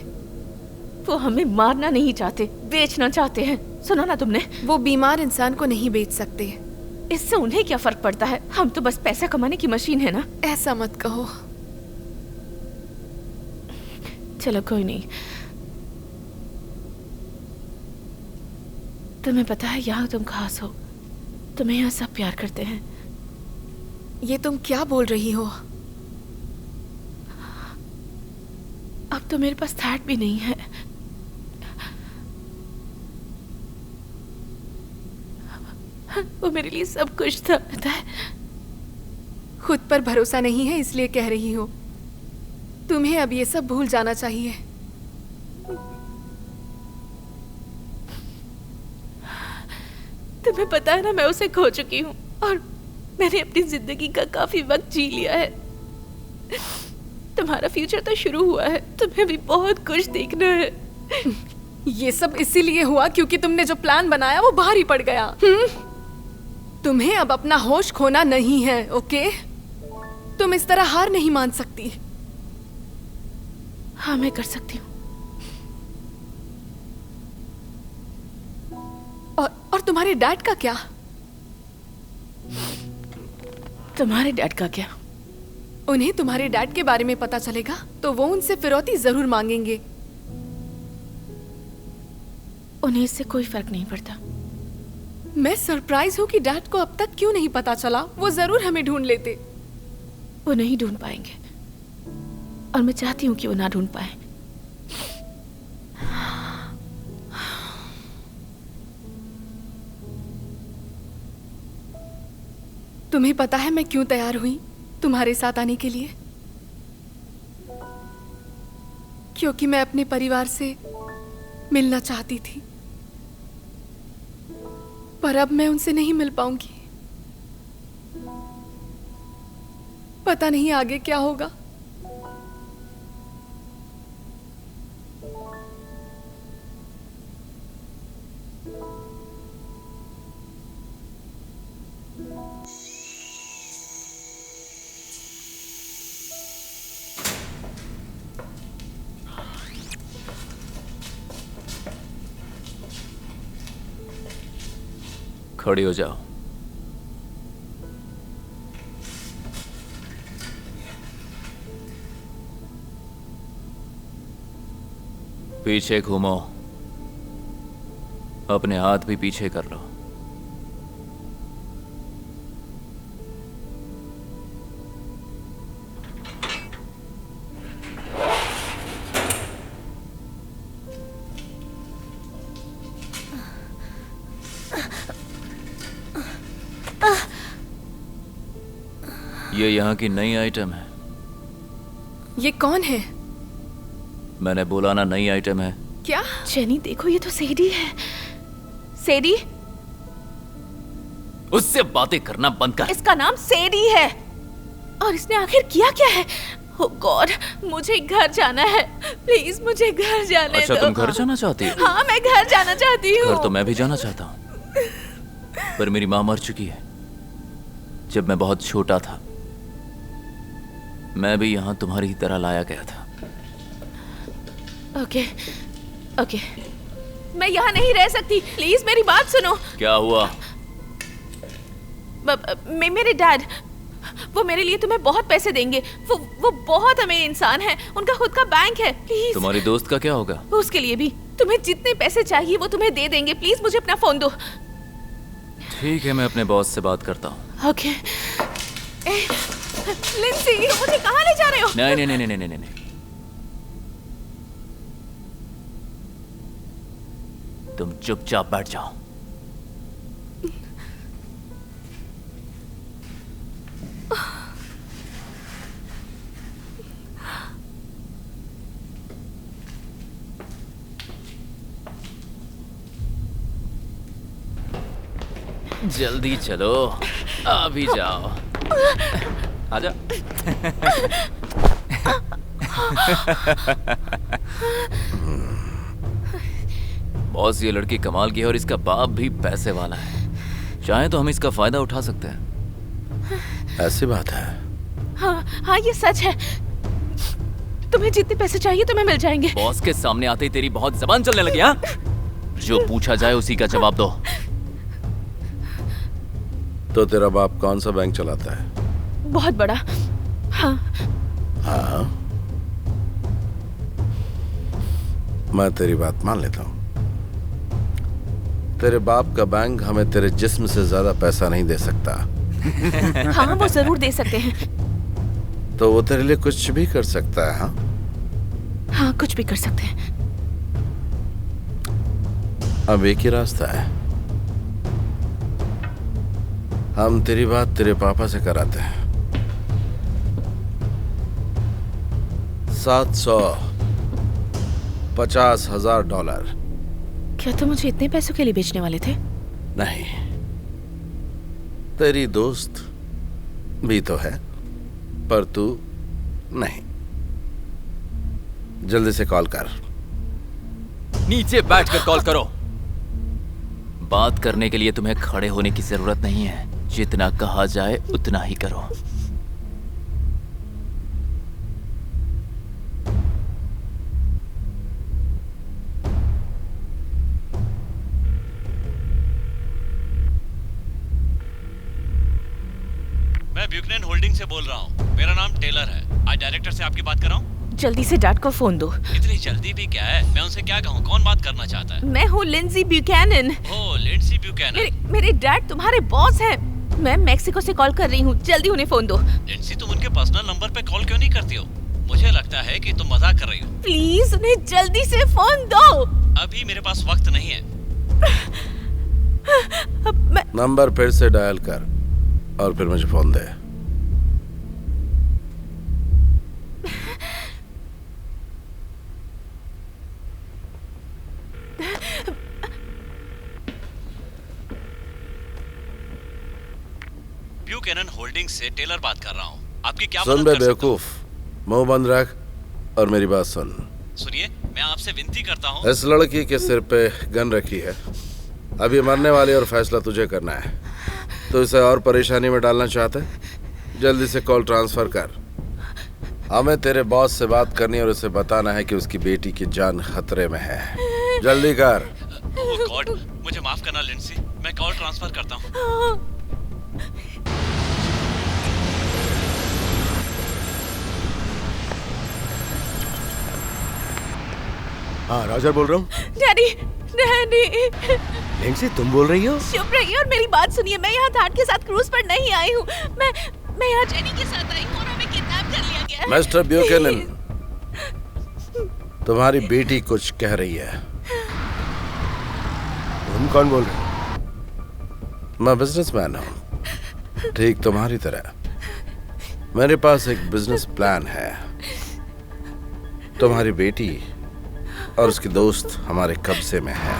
G: वो हमें मारना नहीं चाहते, बेचना चाहते हैं। सुना ना तुमने?
E: वो बीमार इंसान को नहीं बेच सकते।
G: इससे उन्हें क्या फर्क पड़ता है? हम तो बस पैसा कमाने की मशीन है ना।
E: ऐसा मत कहो।
G: चलो कोई नहीं। तुम्हें पता है यहाँ तुम खास हो। तुम्हें यहाँ सब प्यार करते हैं।
E: ये तुम क्या बोल रही हो?
G: अब तो मेरे पास थैट भी नहीं है। वो मेरे लिए सब कुछ था, पता है?
E: खुद पर भरोसा नहीं है इसलिए कह रही हो। तुम्हें अब ये सब भूल जाना चाहिए।
G: तुम्हें पता है ना, मैं उसे खो चुकी हूँ और मैंने अपनी जिंदगी का काफी वक्त जी लिया है। तुम्हारा फ्यूचर तो शुरू हुआ है, तुम्हें भी बहुत कुछ देखना है।
E: ये सब इसीलिए हुआ क्योंकि तुमने जो प्लान बनाया वो भारी पड़ गया। तुम्हें अब अपना होश खोना नहीं है, ओके? तुम इस तरह हार नहीं मान सकती।
G: हाँ, मैं कर सकती हूँ।
E: और तुम्हारे डैड का क्या?
G: तुम्हारे डैड का क्या?
E: उन्हें तुम्हारे डैड के बारे में पता चलेगा तो वो उनसे फिरौती जरूर मांगेंगे।
G: उन्हें इससे कोई फर्क नहीं पड़ता।
E: मैं सरप्राइज हूँ कि डैड को अब तक क्यों नहीं पता चला। वो जरूर हमें ढूंढ लेते।
G: वो नहीं ढूंढ पाएंगे और मैं चाहती हूँ कि वो ना ढूंढ पाए।
E: तुम्हें पता है मैं क्यों तैयार हुई तुम्हारे साथ आने के लिए? क्योंकि मैं अपने परिवार से मिलना चाहती थी, पर अब मैं उनसे नहीं मिल पाऊंगी। पता नहीं आगे क्या होगा।
I: खड़ी हो जाओ। पीछे घूमो। अपने हाथ भी पीछे कर लो। ये यहाँ की नई आइटम है।
E: ये कौन है?
I: मैंने बोला ना, नई आइटम है।
E: क्या?
G: जेनी देखो, ये तो सेडी है। सेडी?
I: उससे बातें करना बंद कर।
G: इसका नाम सेडी है और इसने आखिर किया क्या है? ओह गॉड, मुझे घर जाना है। प्लीज मुझे घर जाने
I: अच्छा,
G: दो।
I: तुम घर जाना चाहती हो?
G: हाँ, मैं घर जाना चाहती हूँ।
I: घर तो मैं भी जाना चाहता हूँ, पर मेरी माँ मर चुकी है जब मैं बहुत छोटा था। मैं भी यहाँ तुम्हारी ही तरह लाया गया था।
G: ओके, ओके, मैं यहाँ नहीं रह सकती। प्लीज मेरी बात सुनो।
I: क्या हुआ?
G: मेरे डैड, वो मेरे लिए तुम्हें बहुत पैसे देंगे। वो बहुत अमीर इंसान है, उनका खुद का बैंक है। प्लीज।
I: तुम्हारी दोस्त का क्या होगा?
G: उसके लिए भी तुम्हें जितने पैसे चाहिए वो तुम्हें दे देंगे। प्लीज मुझे अपना फोन दो।
I: ठीक है, मैं अपने बॉस से बात करता हूँ।
G: ओके। लिंसी, मुझे कहाँ ले जा रहे हो?
I: नहीं नहीं नहीं नहीं नहीं नहीं, तुम चुपचाप बैठ जाओ। जल्दी चलो, अभी जाओ। आजा। बॉस, ये लड़की कमाल की है और इसका बाप भी पैसे वाला है। चाहे तो हम इसका फायदा उठा सकते हैं।
D: ऐसी बात है?
G: हाँ, ये सच है। तुम्हें जितने पैसे चाहिए तुम्हें मिल जाएंगे।
I: बॉस के सामने आते ही तेरी बहुत जबान चलने लगी। हाँ, जो पूछा जाए उसी का जवाब दो।
D: तो तेरा बाप कौन सा बैंक चलाता है?
G: बहुत बड़ा। हाँ।
D: हाँ, मैं तेरी बात मान लेता हूँ। तेरे बाप का बैंक हमें तेरे जिस्म से ज्यादा पैसा नहीं दे सकता।
G: हाँ, वो जरूर दे सकते हैं।
D: तो वो तेरे लिए कुछ भी कर सकता है। हाँ,
G: हाँ, कुछ भी कर सकते हैं।
D: अब एक ही रास्ता है, हम तेरी बात तेरे पापा से कराते हैं। 750,000 डॉलर।
G: क्या तुम मुझे इतने पैसों के लिए बेचने वाले थे?
D: नहीं, तेरी दोस्त भी तो है, पर तू नहीं। जल्दी से कॉल कर।
I: नीचे बैठकर कॉल करो। बात करने के लिए तुम्हें खड़े होने की जरूरत नहीं है। जितना कहा जाए उतना ही करो।
A: मैं ब्यूकनन होल्डिंग से बोल रहा हूँ। मेरा नाम टेलर है। आज डायरेक्टर से आपकी बात कर रहा हूँ।
G: जल्दी से डैड को फोन दो।
A: इतनी जल्दी भी क्या है? मैं उनसे क्या कहूँ? कौन बात करना चाहता है?
G: मैं हूँ लिंसी ब्यूकैनन।
A: ओह, लिंसी ब्यूकैनन।
G: मेरे डैड तुम्हारे बॉस हैं। मैं मेक्सिको से कॉल कर रही हूँ। जल्दी उन्हें फोन दो।
A: लिंसी, तुम उनके पर्सनल नंबर पे कॉल क्यों नहीं करती हो? मुझे लगता है कि तुम मजाक कर रही हो।
G: प्लीज उन्हें जल्दी से फोन दो।
A: अभी मेरे पास वक्त नहीं है।
D: नंबर फिर से डायल कर और फिर मुझे फोन दे।
A: ब्यूकैनन होल्डिंग से टेलर बात कर रहा हूँ। आपकी क्या
D: सुन
A: मदद
D: बे
A: कर सकता हूँ?
D: बेवकूफ, मुंह बंद रख और मेरी बात सुन।
A: सुनिए, मैं आपसे विनती करता हूँ।
D: इस लड़की के सिर पे गन रखी है। अब ये मरने वाली और फैसला तुझे करना है। तो इसे और परेशानी में डालना चाहते? जल्दी से कॉल ट्रांसफर कर। हमें तेरे बॉस से बात करनी है और उसे बताना है कि उसकी बेटी की जान खतरे में है। जल्दी कर।
A: ओह गॉड, मुझे माफ करना लिंसी, मैं कॉल ट्रांसफर करता हूँ।
L: हाँ, रॉजर बोल रहा हूँ।
G: Daddy, daddy.
L: लिंसी, तुम बोल रही हो?
G: चुप रहिए और मेरी बात सुनिए। मैं यहाँ थाट के साथ क्रूज पर नहीं आई हूँ। मैं यहाँ जेनी के साथ आई हूँ और हमें किडनैप कर लिया गया है।
D: मिस्टर ब्यूकैनन, तुम्हारी बेटी कुछ कह रही है।
L: तुम कौन बोल रहे हो?
D: मैं बिजनेसमैन हूँ, ठीक तुम्हारी तरह। मेरे पास एक बिजनेस प्लान है। तुम्हारी बेटी और उसकी दोस्त हमारे कब्जे में है।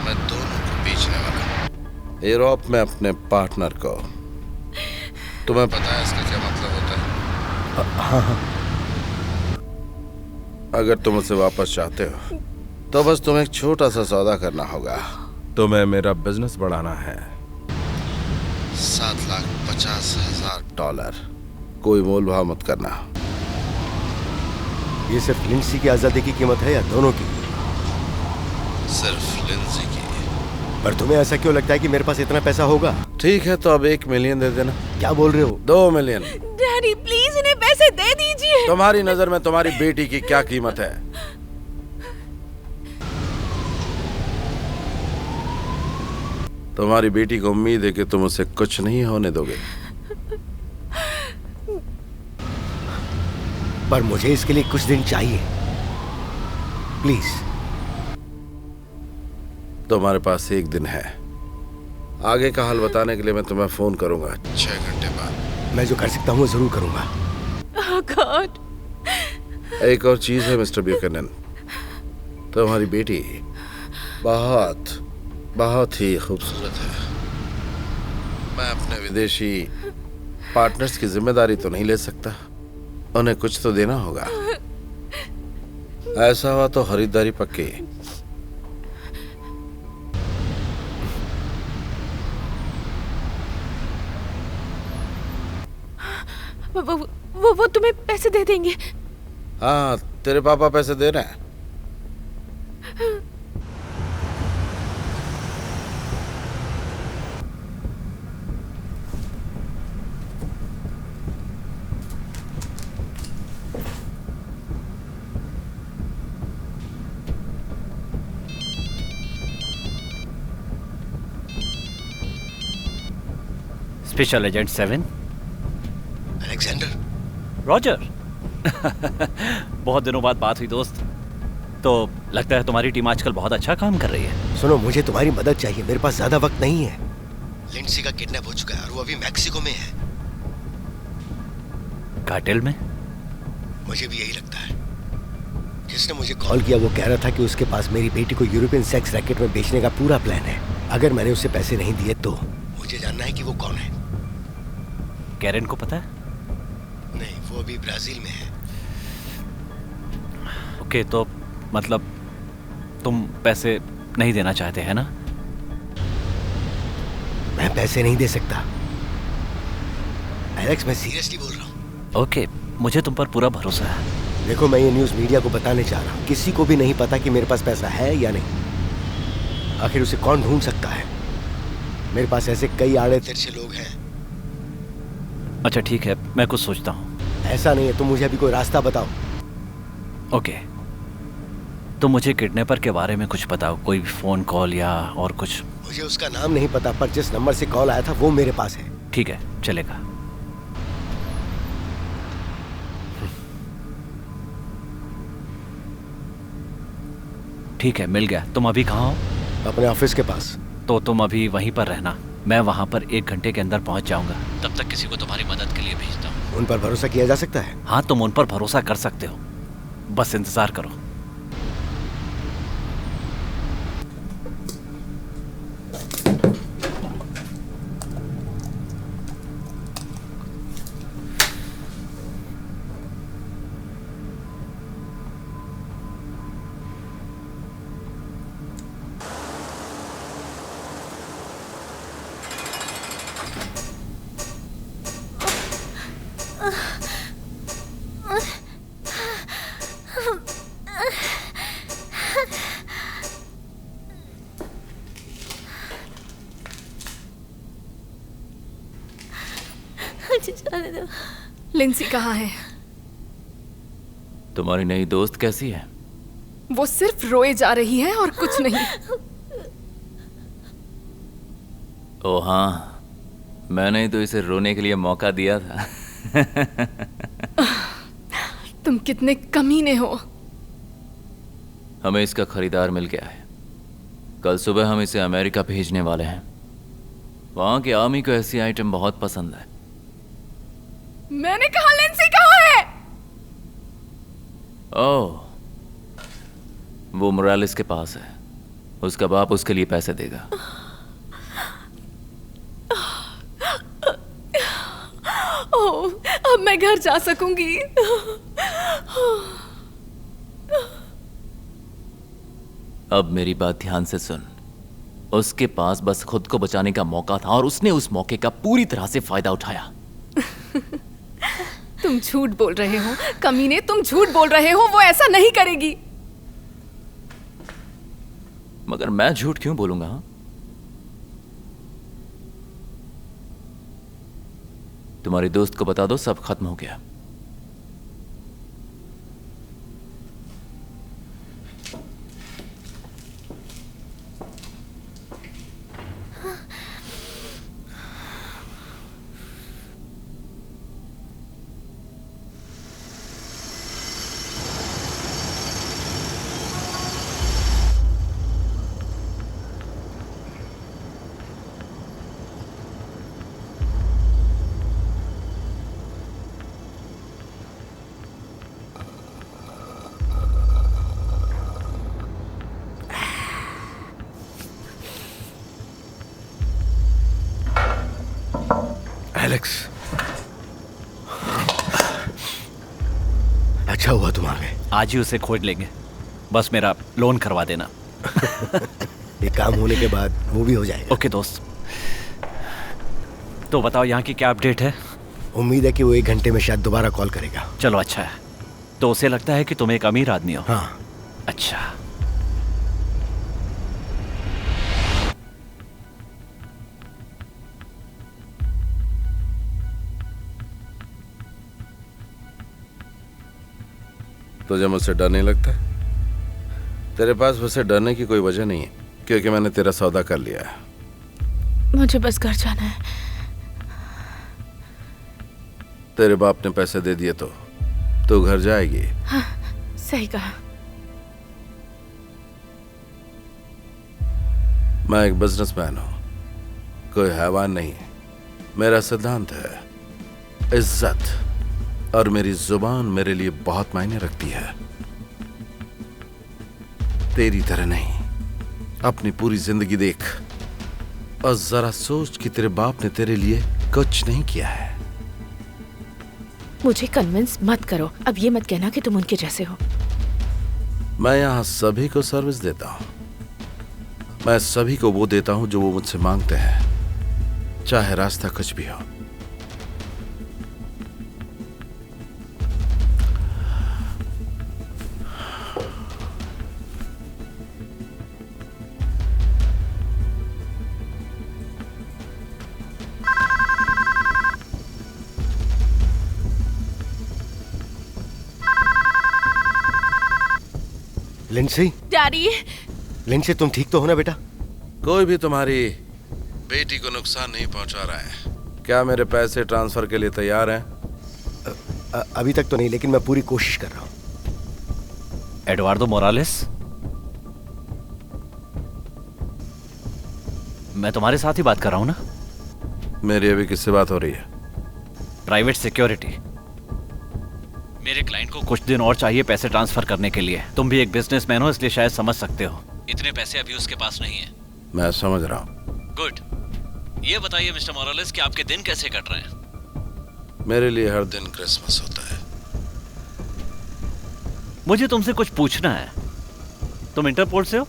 D: मैं दोनों को बेचने वाला हूं, यूरोप में अपने पार्टनर को। तुम्हें पता है इसका क्या मतलब होता है?
L: हाँ।
D: अगर तुम उसे वापस चाहते हो तो बस तुम्हें एक छोटा सा सौदा करना होगा। तुम्हें मेरा बिजनेस बढ़ाना है। $7,50,000। कोई मोल भाव मत करना।
L: ये सिर्फ लिंडसी की आजादी की कीमत है या दोनों की?
D: सिर्फ लिंडसी की।
L: पर तुम्हें ऐसा क्यों लगता है कि मेरे पास इतना पैसा होगा?
D: ठीक है, तो अब 1 मिलियन दे देना।
L: क्या बोल रहे हो?
D: 2 मिलियन।
G: डैडी प्लीज इन्हें पैसे दे दीजिए।
D: तुम्हारी नजर में तुम्हारी बेटी की क्या कीमत है? तुम्हारी बेटी को उम्मीद है कि तुम उसे कुछ नहीं होने दोगे।
L: पर मुझे इसके लिए कुछ दिन चाहिए, प्लीज।
D: तुम्हारे पास 1 दिन है। आगे का हाल बताने के लिए मैं तुम्हें फोन करूंगा 6 घंटे बाद।
L: मैं जो कर सकता हूँ वो जरूर करूंगा।
G: Oh God.
D: एक और चीज है मिस्टर ब्यूकनन, तुम्हारी बेटी बहुत बहुत ही खूबसूरत है। मैं अपने विदेशी पार्टनर्स की जिम्मेदारी तो नहीं ले सकता, उन्हें कुछ तो देना होगा। ऐसा हुआ तो खरीदारी पक्की।
G: वो तुम्हें पैसे दे देंगे?
D: हाँ, तेरे पापा पैसे दे रहे हैं।
A: Special agent 7।
B: अलेक्जेंडर।
A: रॉजर। बहुत दिनों बाद बात हुई दोस्त। तो लगता है तुम्हारी टीम आजकल बहुत अच्छा काम कर रही है।
L: सुनो, मुझे तुम्हारी मदद चाहिए, मेरे पास ज्यादा वक्त नहीं है।
B: लिंडसी का किडनैप हो चुका है और वो अभी मैक्सिको में है।
A: कार्टेल में?
B: मुझे भी यही लगता है। जिसने मुझे
L: कॉल किया वो कह रहा था कि उसके पास मेरी बेटी को यूरोपियन सेक्स रैकेट में बेचने का पूरा प्लान है। अगर मैंने उसे पैसे नहीं दिए तो।
B: मुझे जानना है कि वो कौन है।
A: कैरेन को पता है?
B: नहीं, वो अभी ब्राजील में है।
A: ओके, तो मतलब तुम पैसे नहीं देना चाहते है ना?
L: मैं पैसे नहीं दे सकता एलेक्स, मैं सीरियसली
B: बोल रहा हूँ।
A: ओके, मुझे तुम पर पूरा भरोसा है।
L: देखो, मैं ये न्यूज़ मीडिया को बताने चाह रहा हूँ। किसी को भी नहीं पता कि मेरे पास पैसा है या नहीं। आखिर उसे कौन ढूंढ सकता है? मेरे पास ऐसे कई आड़े
B: तिरछे लोग हैं।
A: अच्छा ठीक है, मैं कुछ सोचता हूँ।
L: ऐसा नहीं है, तुम मुझे अभी कोई रास्ता बताओ।
A: ओके, तो मुझे किडनैपर के बारे में कुछ बताओ। कोई भी फोन कॉल या और कुछ?
L: मुझे उसका नाम नहीं पता, पर जिस नंबर से कॉल आया था वो मेरे पास है।
A: ठीक है, चलेगा। ठीक है, मिल गया। तुम अभी कहाँ हो?
L: अपने ऑफिस के पास।
A: तो तुम अभी वहीं पर रहना, मैं वहां पर 1 घंटे के अंदर पहुंच जाऊंगा। तब तक किसी को तुम्हारी मदद के लिए भेजता हूँ।
L: उन पर भरोसा किया जा सकता है?
A: हाँ, तुम उन पर भरोसा कर सकते हो, बस इंतजार करो।
E: लिंसी कहाँ है?
I: तुम्हारी नई दोस्त कैसी है?
E: वो सिर्फ रोए जा रही है और कुछ नहीं।
I: ओ हाँ, मैंने ही तो इसे रोने के लिए मौका दिया था।
E: तुम कितने कमीने हो।
I: हमें इसका खरीदार मिल गया है। कल सुबह हम इसे अमेरिका भेजने वाले हैं। वहां की आर्मी को ऐसी आइटम बहुत पसंद है।
E: मैंने कहा लिंसी कहाँ है?
I: ओह, वो मोरालिस के पास है। उसका बाप उसके लिए पैसे देगा।
E: ओह, अब मैं घर जा सकूंगी।
I: अब मेरी बात ध्यान से सुन। उसके पास बस खुद को बचाने का मौका था और उसने उस मौके का पूरी तरह से फायदा उठाया।
E: तुम झूठ बोल रहे हो कमीने, तुम झूठ बोल रहे हो। वो ऐसा नहीं करेगी।
I: मगर मैं झूठ क्यों बोलूंगा? हाँ? तुम्हारे दोस्त को बता दो सब खत्म हो गया।
L: एलेक्स, अच्छा हुआ तुम आ गए।
A: आज ही उसे खोज लेंगे, बस मेरा लोन करवा देना।
L: ये काम होने के बाद वो भी हो जाएगा।
A: ओके दोस्त। तो बताओ यहाँ की क्या अपडेट है?
L: उम्मीद है कि वो 1 घंटे में शायद दोबारा कॉल करेगा।
A: चलो अच्छा है। तो उसे लगता है कि तुम एक अमीर आदमी हो।
L: हाँ।
A: अच्छा।
D: तुझे मुझसे डर नहीं लगता? तेरे पास वैसे डरने की कोई वजह नहीं है, क्योंकि मैंने तेरा सौदा कर लिया है।
G: मुझे बस घर जाना है।
D: तेरे बाप ने पैसे दे दिए तो तू घर जाएगी।
G: हाँ, सही कहा।
D: मैं एक बिजनेसमैन हूं, कोई हैवान नहीं। मेरा सिद्धांत है इज्जत, और मेरी जुबान मेरे लिए बहुत मायने रखती है। तेरी तरह नहीं। अपनी पूरी जिंदगी देख और जरा सोच कि तेरे बाप ने तेरे लिए कुछ नहीं किया है।
G: मुझे कन्विंस मत करो। अब ये मत कहना कि तुम उनके जैसे हो।
D: मैं यहाँ सभी को सर्विस देता हूँ। मैं सभी को वो देता हूँ जो वो मुझसे मांगते हैं, चाहे रास्ता कुछ भी हो।
L: Linsey,
G: daddy.
L: लिंसी, तुम ठीक तो हो ना बेटा?
D: कोई भी तुम्हारी बेटी को नुकसान नहीं पहुंचा रहा है। क्या मेरे पैसे ट्रांसफर के लिए तैयार हैं?
L: अभी तक तो नहीं, लेकिन मैं पूरी कोशिश कर रहा हूं।
A: एडवार्डो मोरालेस, मैं तुम्हारे साथ ही बात कर रहा हूं ना?
D: मेरी अभी किससे बात हो रही है?
A: Private security. मेरे क्लाइंट को कुछ दिन और चाहिए पैसे ट्रांसफर करने के लिए। तुम भी एक बिजनेसमैन हो, इसलिए शायद समझ सकते हो। इतने पैसे अभी उसके पास नहीं है।
D: मैं समझ रहा हूँ।
A: गुड। ये बताइए मिस्टर मोरालेस कि आपके दिन कैसे कट रहे हैं?
D: मेरे लिए हर दिन क्रिसमस होता है।
A: मुझे तुमसे कुछ पूछना है। तुम इंटरपोल से हो?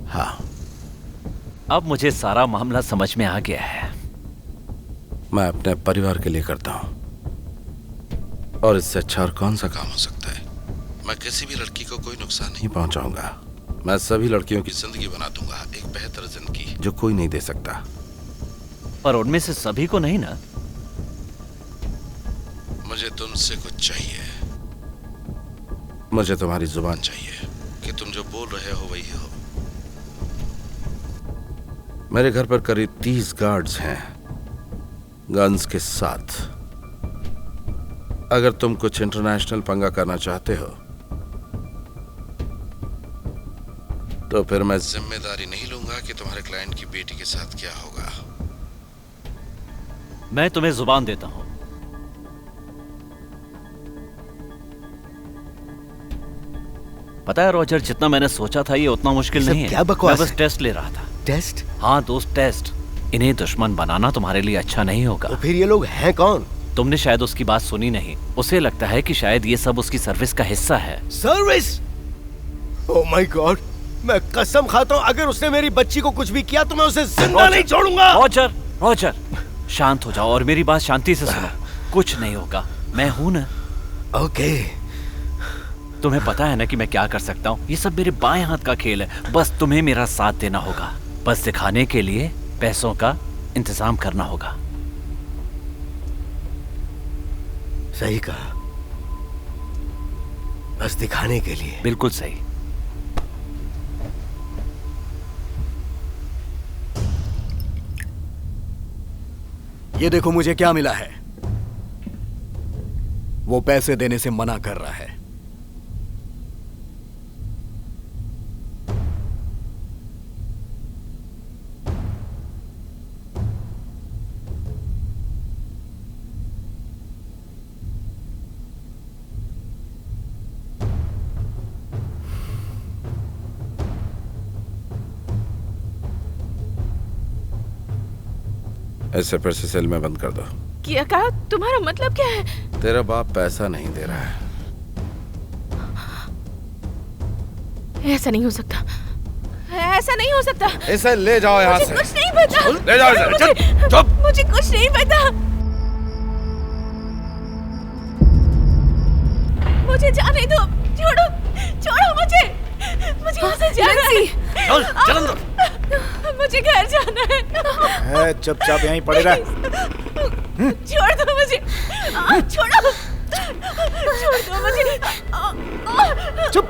D: हाँ।
A: अब मुझे सारा मामला समझ में आ गया है।
D: मैं अपने परिवार के लिए करता हूं, और इससे अच्छा और कौन सा काम हो सकता है। मैं किसी भी लड़की को कोई नुकसान नहीं पहुंचाऊंगा। मैं सभी लड़कियों की जिंदगी बना दूंगा, एक बेहतर जिंदगी जो कोई नहीं दे सकता।
A: पर उनमें से सभी को नहीं ना?
D: मुझे तुमसे कुछ चाहिए। मुझे तुम्हारी जुबान चाहिए कि तुम जो बोल रहे हो वही हो। मेरे घर पर करीब 30 गार्ड्स हैं, गन्स के साथ। अगर तुम कुछ इंटरनेशनल पंगा करना चाहते हो तो फिर मैं जिम्मेदारी नहीं लूंगा कि तुम्हारे क्लाइंट की बेटी के साथ क्या होगा।
A: मैं तुम्हें जुबान देता हूं। पता है रॉजर, जितना मैंने सोचा था ये उतना मुश्किल नहीं है।
L: क्या बकवास
A: मैं बस टेस्ट ले रहा था।
L: टेस्ट?
A: हाँ दोस्त, टेस्ट। इन्हें दुश्मन बनाना तुम्हारे लिए अच्छा नहीं होगा।
L: तो फिर ये लोग हैं कौन?
A: तुमने शायद उसकी बात सुनी नहीं। उसे लगता है कि शायद ये सब उसकी सर्विस का हिस्सा है।
L: सर्विस? ओह माय गॉड, मैं कसम खाता हूँ अगर उसने मेरी बच्ची को कुछ भी किया तो मैं उसे जिंदा नहीं छोड़ूंगा।
A: रॉजर, रॉजर, शांत हो जाओ और मेरी बात शांति से सुनो। कुछ नहीं होगा, मैं हूं ना।
L: ओके।
A: तुम्हें पता है ना कि मैं क्या कर सकता हूँ। ये सब मेरे बाएं हाथ का खेल है। बस तुम्हें मेरा साथ देना होगा। बस दिखाने के लिए पैसों का इंतजाम करना होगा।
L: सही कहा, बस दिखाने के लिए।
A: बिल्कुल सही।
C: ये देखो मुझे क्या मिला है। वो पैसे देने से मना कर रहा है।
D: ऐसे फिर से सेल में बंद कर दो।
G: क्या कहा? तुम्हारा मतलब क्या है?
D: तेरा बाप पैसा नहीं दे रहा है।
G: ऐसा नहीं हो सकता, ऐसा नहीं हो सकता।
D: इसे ले जाओ यहाँ से।
G: कुछ नहीं पता।
D: ले जाओ इसे। चुप।
G: मुझे कुछ नहीं पता। मुझे जाने दो। छोड़ो, छोड़ो मुझे। मुझे यहाँ से जाना है।
A: चल, चल अंदर।
G: मुझे घर जाना है।
F: चुपचाप यहीं पड़े रह।
G: छोड़ दो मुझे। छोड़ो, छोड़ दो मुझे।
F: चुप।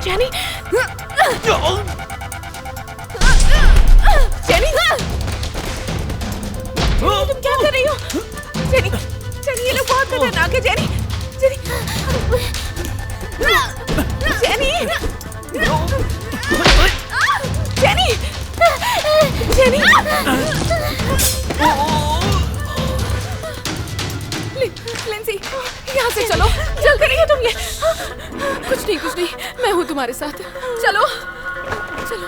G: जेनी, जेनी, तुम क्या कर रही हो? जेनी, जेनी, ये लोग बहुत खतरनाक है। Jenny, jenny, jenny, jenny, jenny, Linsey, यहाँ से चलो। चल करेंगे तुम ये? कुछ नहीं, कुछ नहीं, मैं हूँ तुम्हारे साथ। चलो, चलो।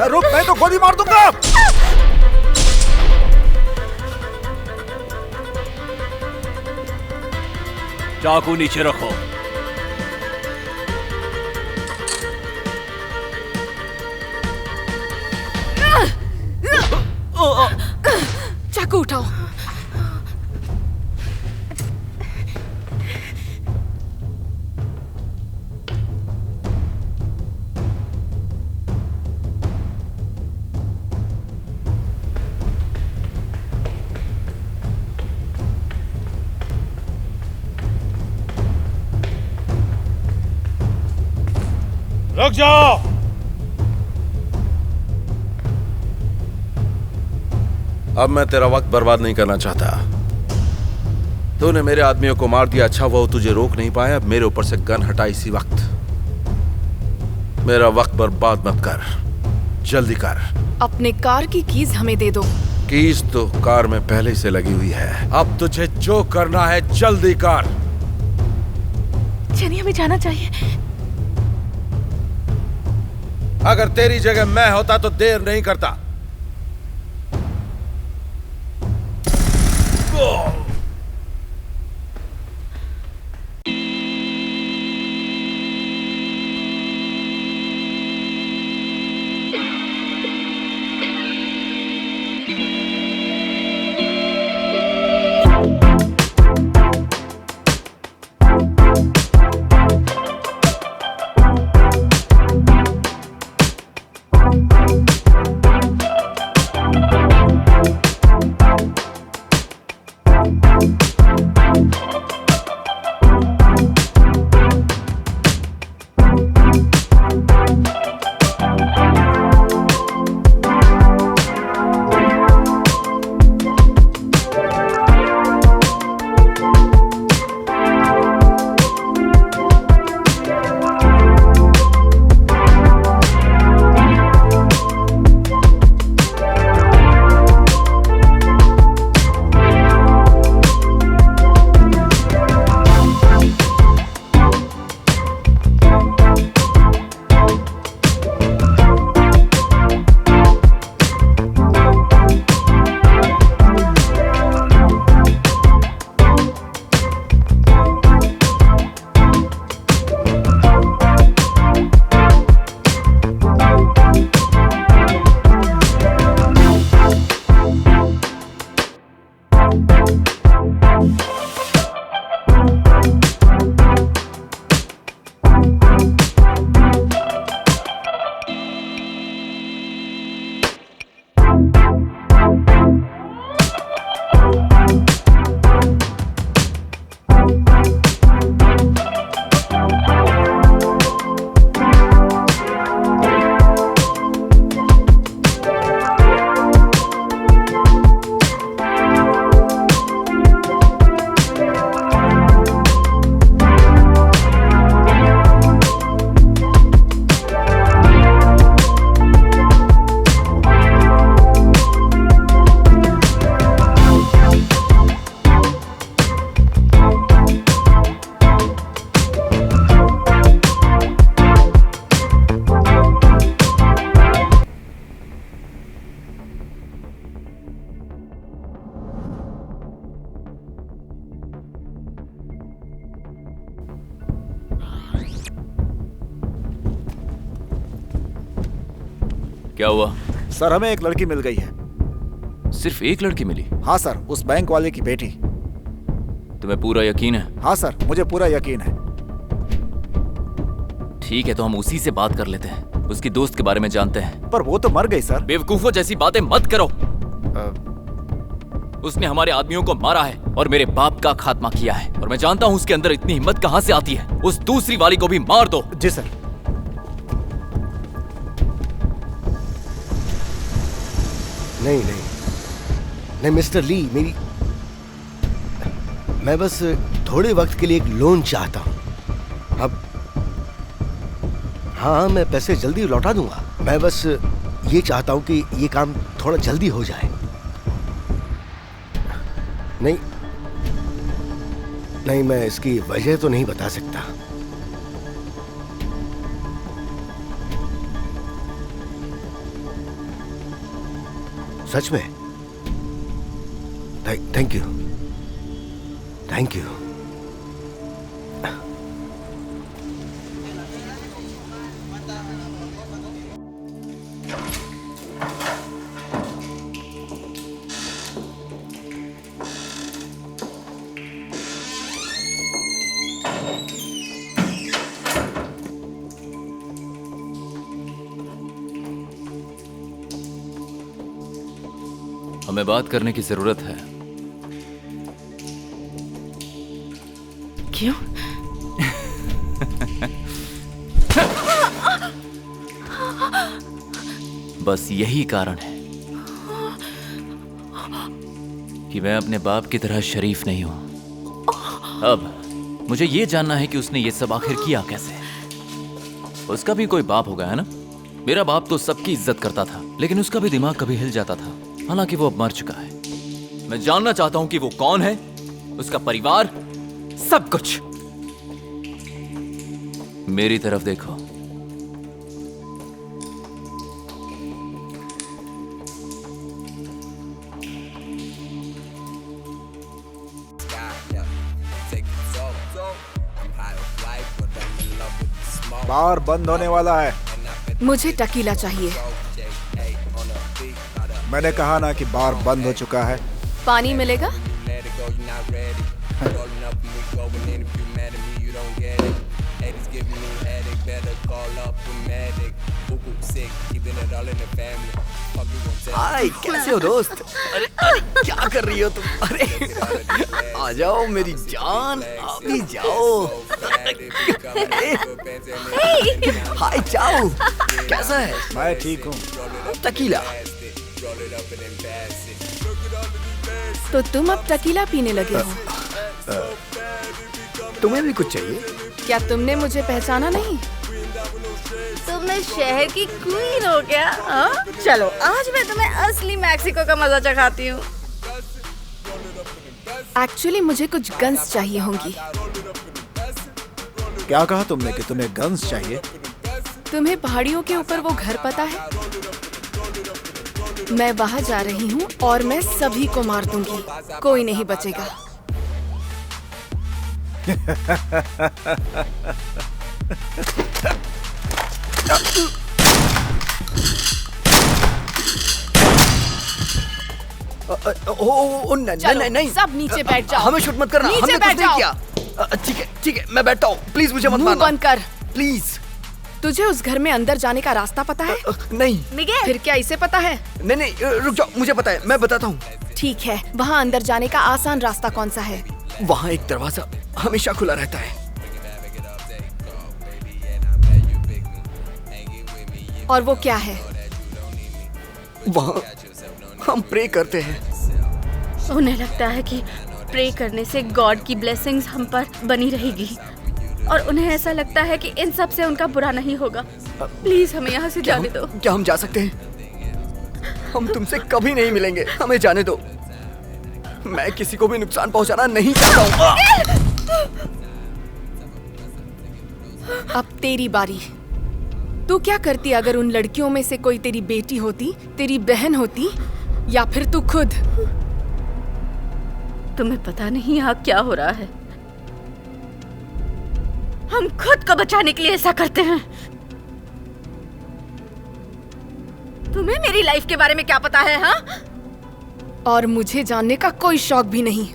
F: रुक, मैं तो गोली मार दूंगा।
A: चाकू नीचे रखो।
E: चाकू उठाओ।
F: रुक जाओ।
D: अब मैं तेरा वक्त बर्बाद नहीं करना चाहता। तूने मेरे आदमियों को मार दिया, अच्छा वो तुझे रोक नहीं पाया। अब मेरे ऊपर से गन हटा इसी वक्त। मेरा वक्त बर्बाद मत कर, जल्दी कर।
E: अपने कार की कीज हमें दे दो।
D: कीज तो कार में पहले से लगी हुई है। अब तुझे जो करना है जल्दी कर।
G: जेनी, हमें जाना चाहिए।
D: अगर तेरी जगह मैं होता तो देर नहीं करता।
I: क्या हुआ?
F: सर हमें एक लड़की मिल गई है।
I: सिर्फ एक लड़की मिली?
F: हाँ सर, उस बैंक वाले की बेटी।
I: तुम्हें पूरा यकीन है?
F: हाँ सर, मुझे पूरा यकीन है।
I: ठीक है, तो हम उसी से बात कर लेते हैं। उसकी दोस्त के बारे में जानते हैं।
F: पर वो तो मर गई सर।
I: बेवकूफों जैसी बातें मत करो। उसने हमारे आदमियों को मारा है और मेरे बाप का खात्मा किया है, और मैं जानता हूँ उसके अंदर इतनी हिम्मत कहाँ से आती है। उस दूसरी वाली को भी मार दो।
F: जी सर।
L: नहीं नहीं नहीं मिस्टर ली, मैं बस थोड़े वक्त के लिए एक लोन चाहता हूँ। अब हाँ, मैं पैसे जल्दी लौटा दूंगा। मैं बस ये चाहता हूँ कि ये काम थोड़ा जल्दी हो जाए। नहीं नहीं, मैं इसकी वजह तो नहीं बता सकता। सच में? Thank you, thank you.
I: हमें बात करने की जरूरत है।
G: क्यों?
I: बस यही कारण है कि मैं अपने बाप की तरह शरीफ नहीं हूं। अब मुझे ये जानना है कि उसने ये सब आखिर किया कैसे। उसका भी कोई बाप होगा, है ना? मेरा बाप तो सबकी इज्जत करता था, लेकिन उसका भी दिमाग कभी हिल जाता था। हालांकि वो अब मर चुका है। मैं जानना चाहता हूं कि वो कौन है, उसका परिवार, सब कुछ। मेरी तरफ देखो।
F: बार बंद होने वाला है।
E: मुझे टकीला चाहिए।
F: मैंने कहा ना कि बार बंद हो चुका है।
E: पानी मिलेगा?
C: हाय, कैसे हो दोस्त? अरे क्या कर रही हो तुम? अरे आ जाओ मेरी जान, आ भी जाओ। हाय चाओ, कैसा है?
F: मैं ठीक हूँ।
C: टकीला।
E: तो तुम अब टकीला पीने लगे हो?
C: तुम्हें भी कुछ चाहिए?
E: क्या तुमने मुझे पहचाना नहीं?
J: तुमने शहर की क्वीन हो क्या? हाँ? चलो आज मैं तुम्हें असली मैक्सिको का मजा चखाती हूँ।
E: एक्चुअली मुझे कुछ गन्स चाहिए होंगी।
F: क्या कहा तुमने कि तुम्हें गन्स चाहिए?
E: तुम्हें पहाड़ियों के ऊपर वो घर पता है? मैं वहां जा रही हूँ और मैं सभी को मार दूंगी, कोई नहीं बचेगा।
C: नहीं,
E: सब नीचे बैठ जाओ।
C: हमें शूट मत करना,
E: नीचे
C: हमने कुछ
E: बैठ
C: नहीं
E: जाओ।
C: किया। ठीक है, मैं बैठता हूँ। प्लीज मुझे मत
E: मुंह
C: मारना।
E: बंद कर।
C: प्लीज।
E: तुझे उस घर में अंदर जाने का रास्ता पता है?
C: नहीं।
J: मिगेल।
E: फिर क्या इसे पता है?
C: नहीं, रुक जाओ, मुझे पता है, मैं बताता हूँ।
E: ठीक है, वहाँ अंदर जाने का आसान रास्ता कौन सा है?
C: वहाँ एक दरवाजा हमेशा खुला रहता है।
E: और वो क्या है?
C: वहाँ हम प्रे करते हैं।
J: उन्हें लगता है कि प्रे करने से गॉड की ब्लेसिंग्स हम पर बनी रहेगी, और उन्हें ऐसा लगता है कि इन सब से उनका बुरा नहीं होगा। प्लीज हमें यहाँ से जाने दो।
C: क्या हम जा सकते हैं? हम तुमसे कभी नहीं मिलेंगे, हमें जाने दो। मैं किसी को भी नुकसान पहुंचाना नहीं चाहता हूँ।
E: अब तेरी बारी। तू क्या करती अगर उन लड़कियों में से कोई तेरी बेटी होती, तेरी बहन होती, या फिर तू खुद?
J: तुम्हें पता नहीं यहाँ क्या हो रहा है। हम खुद को बचाने के लिए ऐसा करते हैं। तुम्हें मेरी लाइफ के बारे में क्या पता है? हाँ,
E: और मुझे जानने का कोई शौक भी नहीं।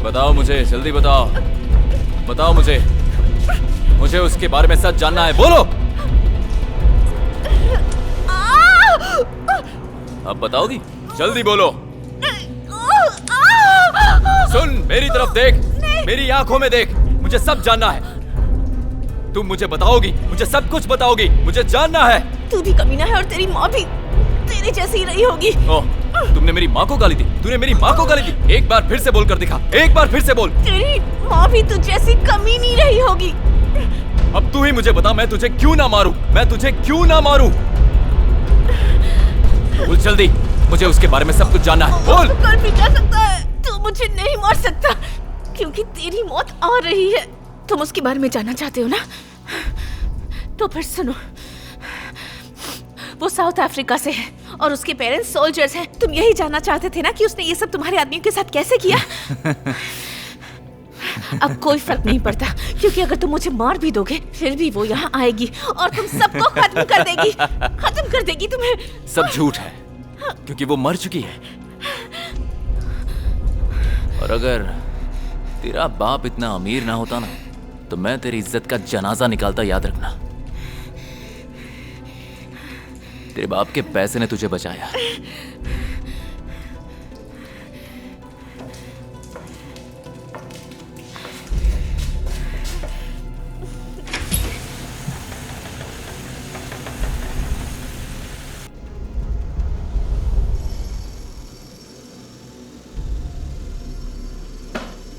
I: बताओ मुझे, जल्दी बताओ, बताओ मुझे, मुझे उसके बारे में सच जानना है, बोलो। अब बताओगी? जल्दी बोलो। सुन, मेरी तरफ देख, मेरी आंखों में देख, मुझे सब जानना है। तुम मुझे बताओगी, मुझे सब कुछ बताओगी, मुझे जानना है।
G: तू भी कमीना है और तेरी माँ भी तेरे जैसी ही रही होगी।
I: ओह, तुमने मेरी माँ को गाली दी, तूने मेरी माँ को गाली दी। एक बार फिर से बोल कर दिखा, एक बार फिर से बोल।
G: तेरी माँ भी तुझ जैसी कमीनी रही होगी।
I: अब तू ही मुझे बता, मैं तुझे क्यों ना मारूं, मैं तुझे क्यों ना मारूं? बोल जल्दी, मुझे उसके बारे में सब कुछ जानना है, बोल।
G: तू कर भी जा सकता है, तू मुझे नहीं मार सकता, क्योंकि तेरी मौत आ रही है। तुम उसके बारे में जानना चाहते हो ना? तो फिर सुनो, वो साउथ अफ्रीका से है और उसके पेरेंट्स सोल्जर्स हैं। तुम यही जानना चाहते थे ना कि उसने ये सब तुम्हारे आदमियों के साथ कैसे किया? अब कोई फर्क नहीं पड़ता, क्योंकि अगर तुम मुझे मार भी दोगे फिर भी वो यहाँ आएगी और तुम सबको खत्म कर देगी, खत्म कर देगी तुम्हें।
I: सब झूठ है, क्योंकि वो मर चुकी है। और अगर तेरा बाप इतना अमीर ना होता ना, तो मैं तेरी इज्जत का जनाजा निकालता, याद रखना। तेरे बाप के पैसे ने तुझे बचाया।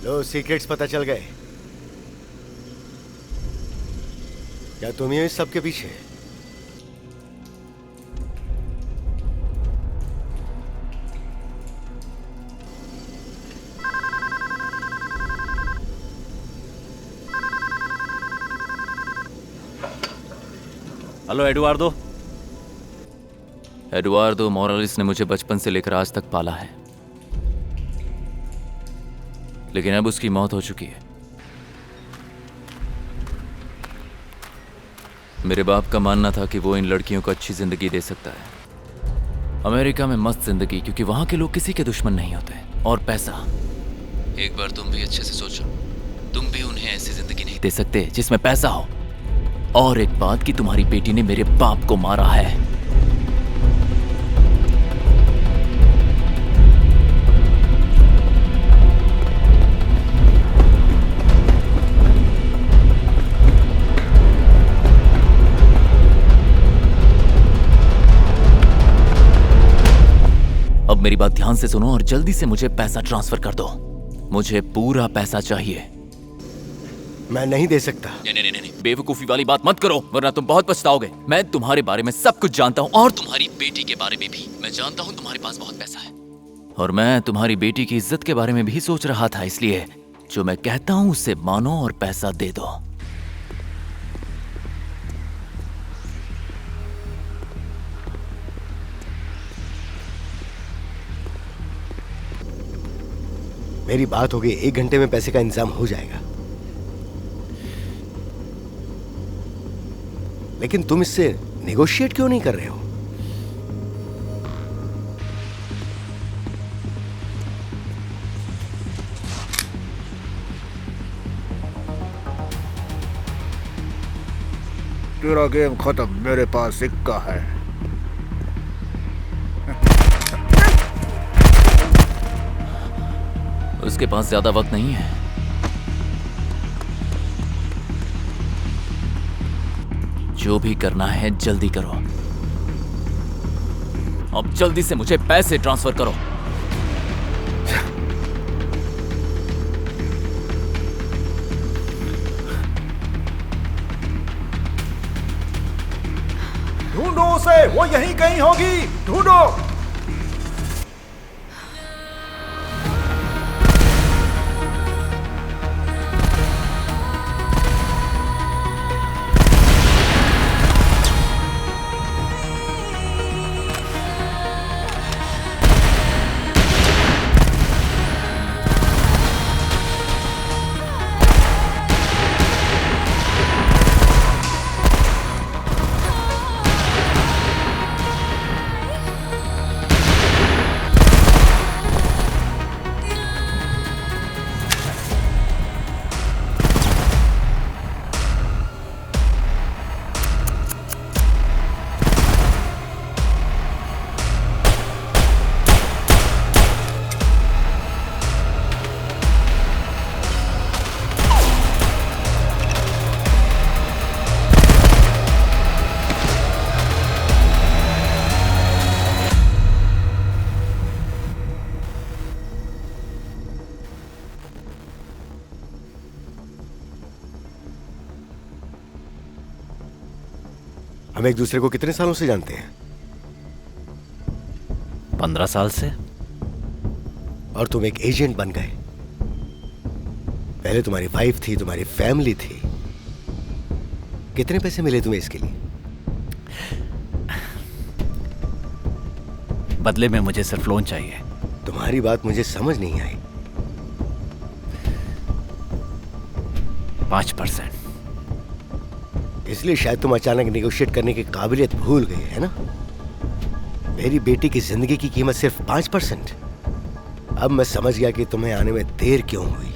L: लो, सीक्रेट्स पता चल गए। क्या तुम ही हो इस सब के पीछे?
A: Hello Eduardo.
I: एडुआर्डो मोरालिस ने मुझे बचपन से लेकर आज तक पाला है, लेकिन अब उसकी मौत हो चुकी है। मेरे बाप का मानना था कि वो इन लड़कियों को अच्छी जिंदगी दे सकता है, अमेरिका में मस्त जिंदगी, क्योंकि वहां के लोग किसी के दुश्मन नहीं होते। और पैसा, एक बार तुम भी अच्छे से सोचो, तुम भी उन्हें ऐसी जिंदगी नहीं दे सकते जिसमें पैसा हो। और एक बात कि तुम्हारी बेटी ने मेरे बाप को मारा है। अब मेरी बात ध्यान से सुनो और जल्दी से मुझे पैसा ट्रांसफर कर दो। मुझे पूरा पैसा चाहिए।
L: मैं नहीं दे सकता।
I: नहीं, बेवकूफी वाली बात मत करो, वरना तुम बहुत पछताओगे। मैं तुम्हारे बारे में सब कुछ जानता हूँ, और तुम्हारी बेटी के बारे में भी। मैं जानता हूँ तुम्हारे पास बहुत पैसा है, और मैं तुम्हारी बेटी की इज्जत के बारे में भी सोच रहा था। इसलिए जो मैं कहता हूँ उसे मानो और पैसा दे दो।
L: मेरी बात होगी, 1 घंटे में पैसे का इंतजाम हो जाएगा। लेकिन तुम इससे नेगोशिएट क्यों नहीं कर रहे हो?
F: तेरा गेम खत्म, मेरे पास सिक्का है।
I: उसके पास ज्यादा वक्त नहीं है। जो भी करना है जल्दी करो। अब जल्दी से मुझे पैसे ट्रांसफर करो।
F: ढूंढो उसे, वो यहीं कहीं होगी, ढूंढो।
L: हम एक दूसरे को कितने सालों से जानते हैं?
A: 15 साल से।
L: और तुम एक एजेंट बन गए। पहले तुम्हारी वाइफ थी, तुम्हारी फैमिली थी। कितने पैसे मिले तुम्हें इसके लिए?
A: बदले में मुझे सिर्फ लोन चाहिए।
L: तुम्हारी बात मुझे समझ नहीं आई।
A: 5%।
L: इसलिए शायद तुम अचानक नेगोशिएट करने की काबिलियत भूल गए, है ना? मेरी बेटी की जिंदगी की कीमत सिर्फ 5%। अब मैं समझ गया कि तुम्हें आने में देर क्यों हुई।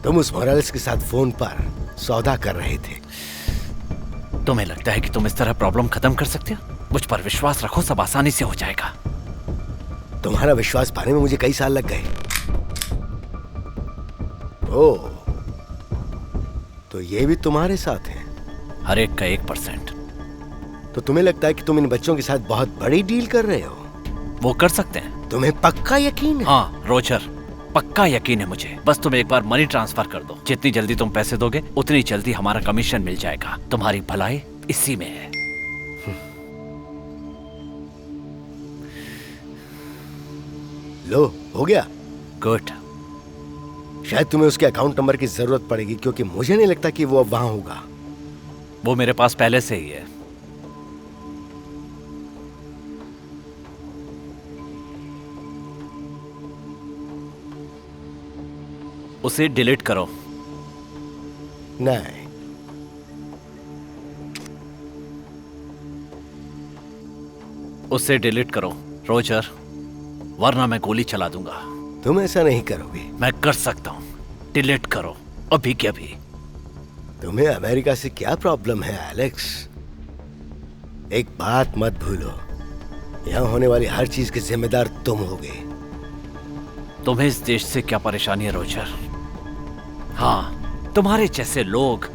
L: तुम उस मोरालेस के साथ फोन पर सौदा कर रहे थे।
A: तुम्हें लगता है कि तुम इस तरह प्रॉब्लम खत्म कर सकते हो? मुझ पर विश्वास रखो, सब आसानी से हो जाएगा।
L: तुम्हारा विश्वास पाने में मुझे कई साल लग गए। ओह, तो ये भी तुम्हारे साथ है?
A: हर एक का 1%।
L: तो तुम्हें लगता है कि तुम इन बच्चों के साथ बहुत बड़ी डील कर रहे हो?
A: वो कर सकते हैं।
L: तुम्हें पक्का यकीन है?
A: हाँ रोजर, पक्का यकीन है मुझे। बस तुम एक बार मनी ट्रांसफर कर दो। जितनी जल्दी तुम पैसे दोगे उतनी जल्दी हमारा कमीशन मिल जाएगा। तुम्हारी भलाई इसी में है।
L: लो, हो गया।
A: गुड।
L: शायद तुम्हें उसके अकाउंट नंबर की जरूरत पड़ेगी, क्योंकि मुझे नहीं लगता कि वो अब वहां होगा।
A: वो मेरे पास पहले से ही है। उसे डिलीट करो।
L: नहीं,
A: उसे डिलीट करो रोजर, वरना मैं गोली चला दूंगा।
L: तुम ऐसा नहीं करोगे।
A: मैं कर सकता हूं। डिलीट करो अभी के अभी।
L: तुम्हें अमेरिका से क्या प्रॉब्लम है एलेक्स? एक बात मत भूलो, यहाँ होने वाली हर चीज के जिम्मेदार तुम होगे।
A: तुम्हें इस देश से क्या परेशानी है रोजर? हाँ, तुम्हारे जैसे लोग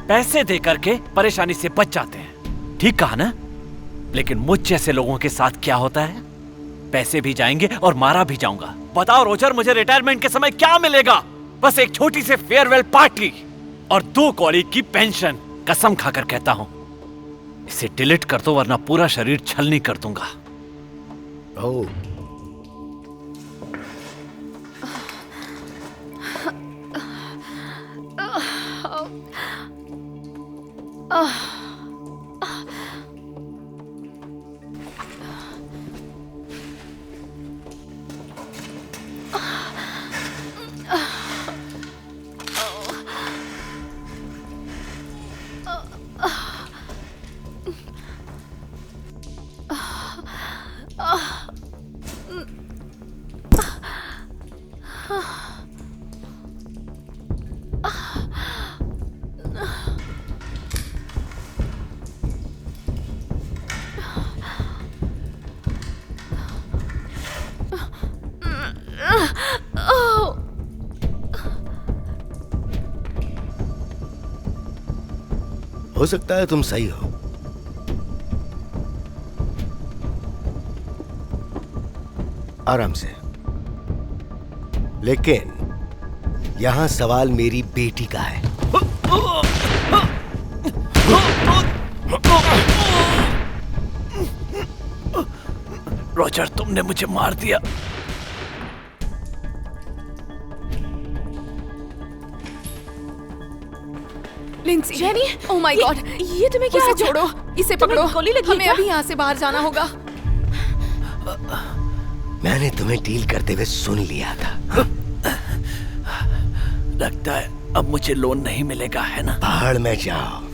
A: पैसे दे करके परेशानी से बच जाते हैं। ठीक कहा ना? लेकिन मुझ जैसे लोगों के साथ क्या होता है? पैसे भी जाएंगे और मारा भी जाऊंगा। बताओ रोजर, मुझे रिटायरमेंट के समय क्या मिलेगा? बस एक छोटी सी फेयरवेल पार्टी और 2 कौड़ी की पेंशन। कसम खाकर कहता हूं, इसे डिलीट कर दो वरना पूरा शरीर छलनी कर दूंगा।
L: ओह, हो सकता है तुम सही हो। आराम से। लेकिन यहां सवाल मेरी बेटी का है।
A: रोजर, तुमने मुझे मार दिया।
E: Linsey,
G: jenny,
E: oh my God,
G: ये तुम्हें क्या
E: उसे
G: हो गया?
E: छोड़ो, इसे पकड़ो।
G: गोली लगी है
E: हमें
G: क्या?
E: अभी यहाँ से बाहर जाना होगा।
L: मैंने तुम्हें डील करते हुए सुन लिया था।
A: लगता है अब मुझे लोन नहीं मिलेगा, है ना?
L: पहाड़ में जाओ।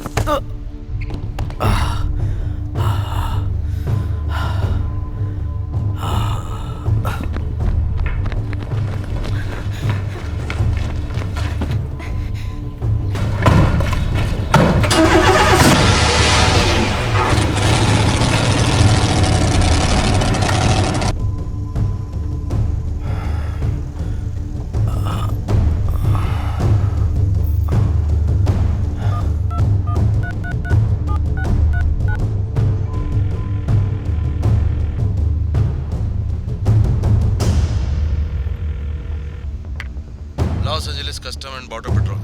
D: Los Angeles custom and border patrol,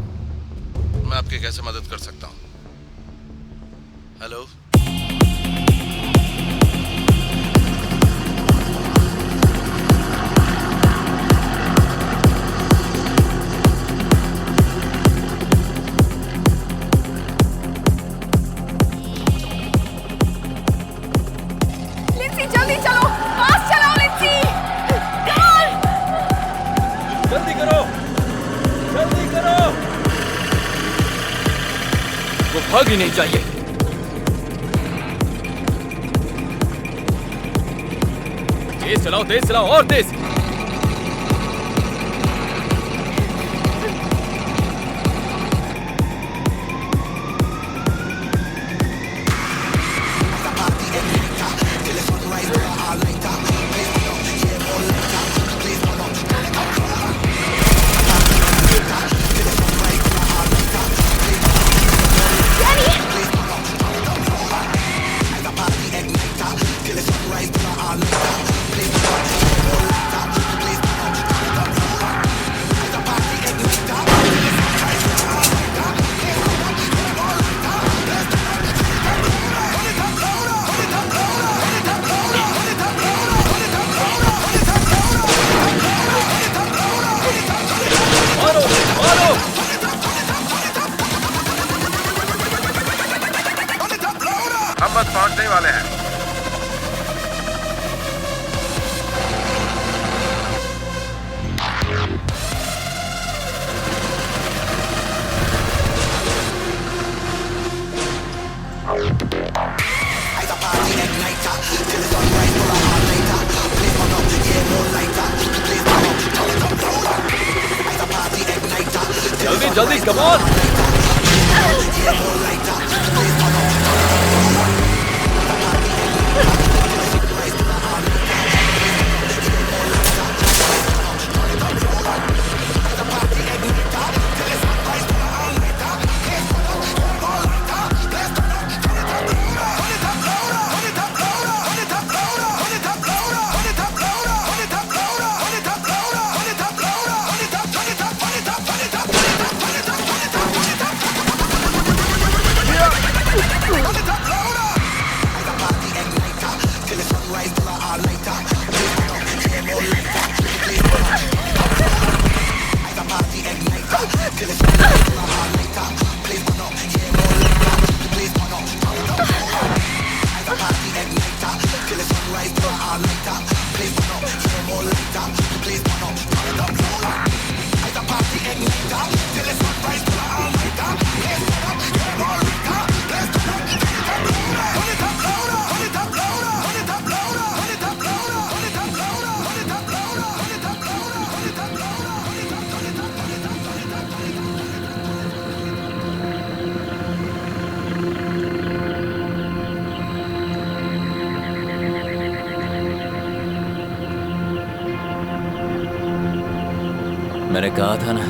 D: मैं आपकी कैसे मदद कर सकता हूँ? हेलो।
E: लिंसी जल्दी चलो, फास्ट चलाओ लिंसी।
A: जल्दी करो, जल्दी करो।
I: वो भाग ही नहीं चाहिए। तेज चलाओ और तेज।
F: हम बस पहुंचने वाले हैं।
I: जल्दी कम ऑन। मैंने कहा था ना,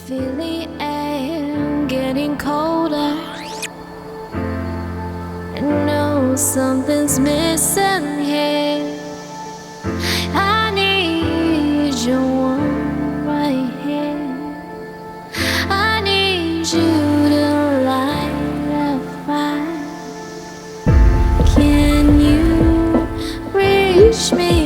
M: Feel the air getting colder. I know something's missing here. I need you one right here. I need you to light a fire. Can you reach me?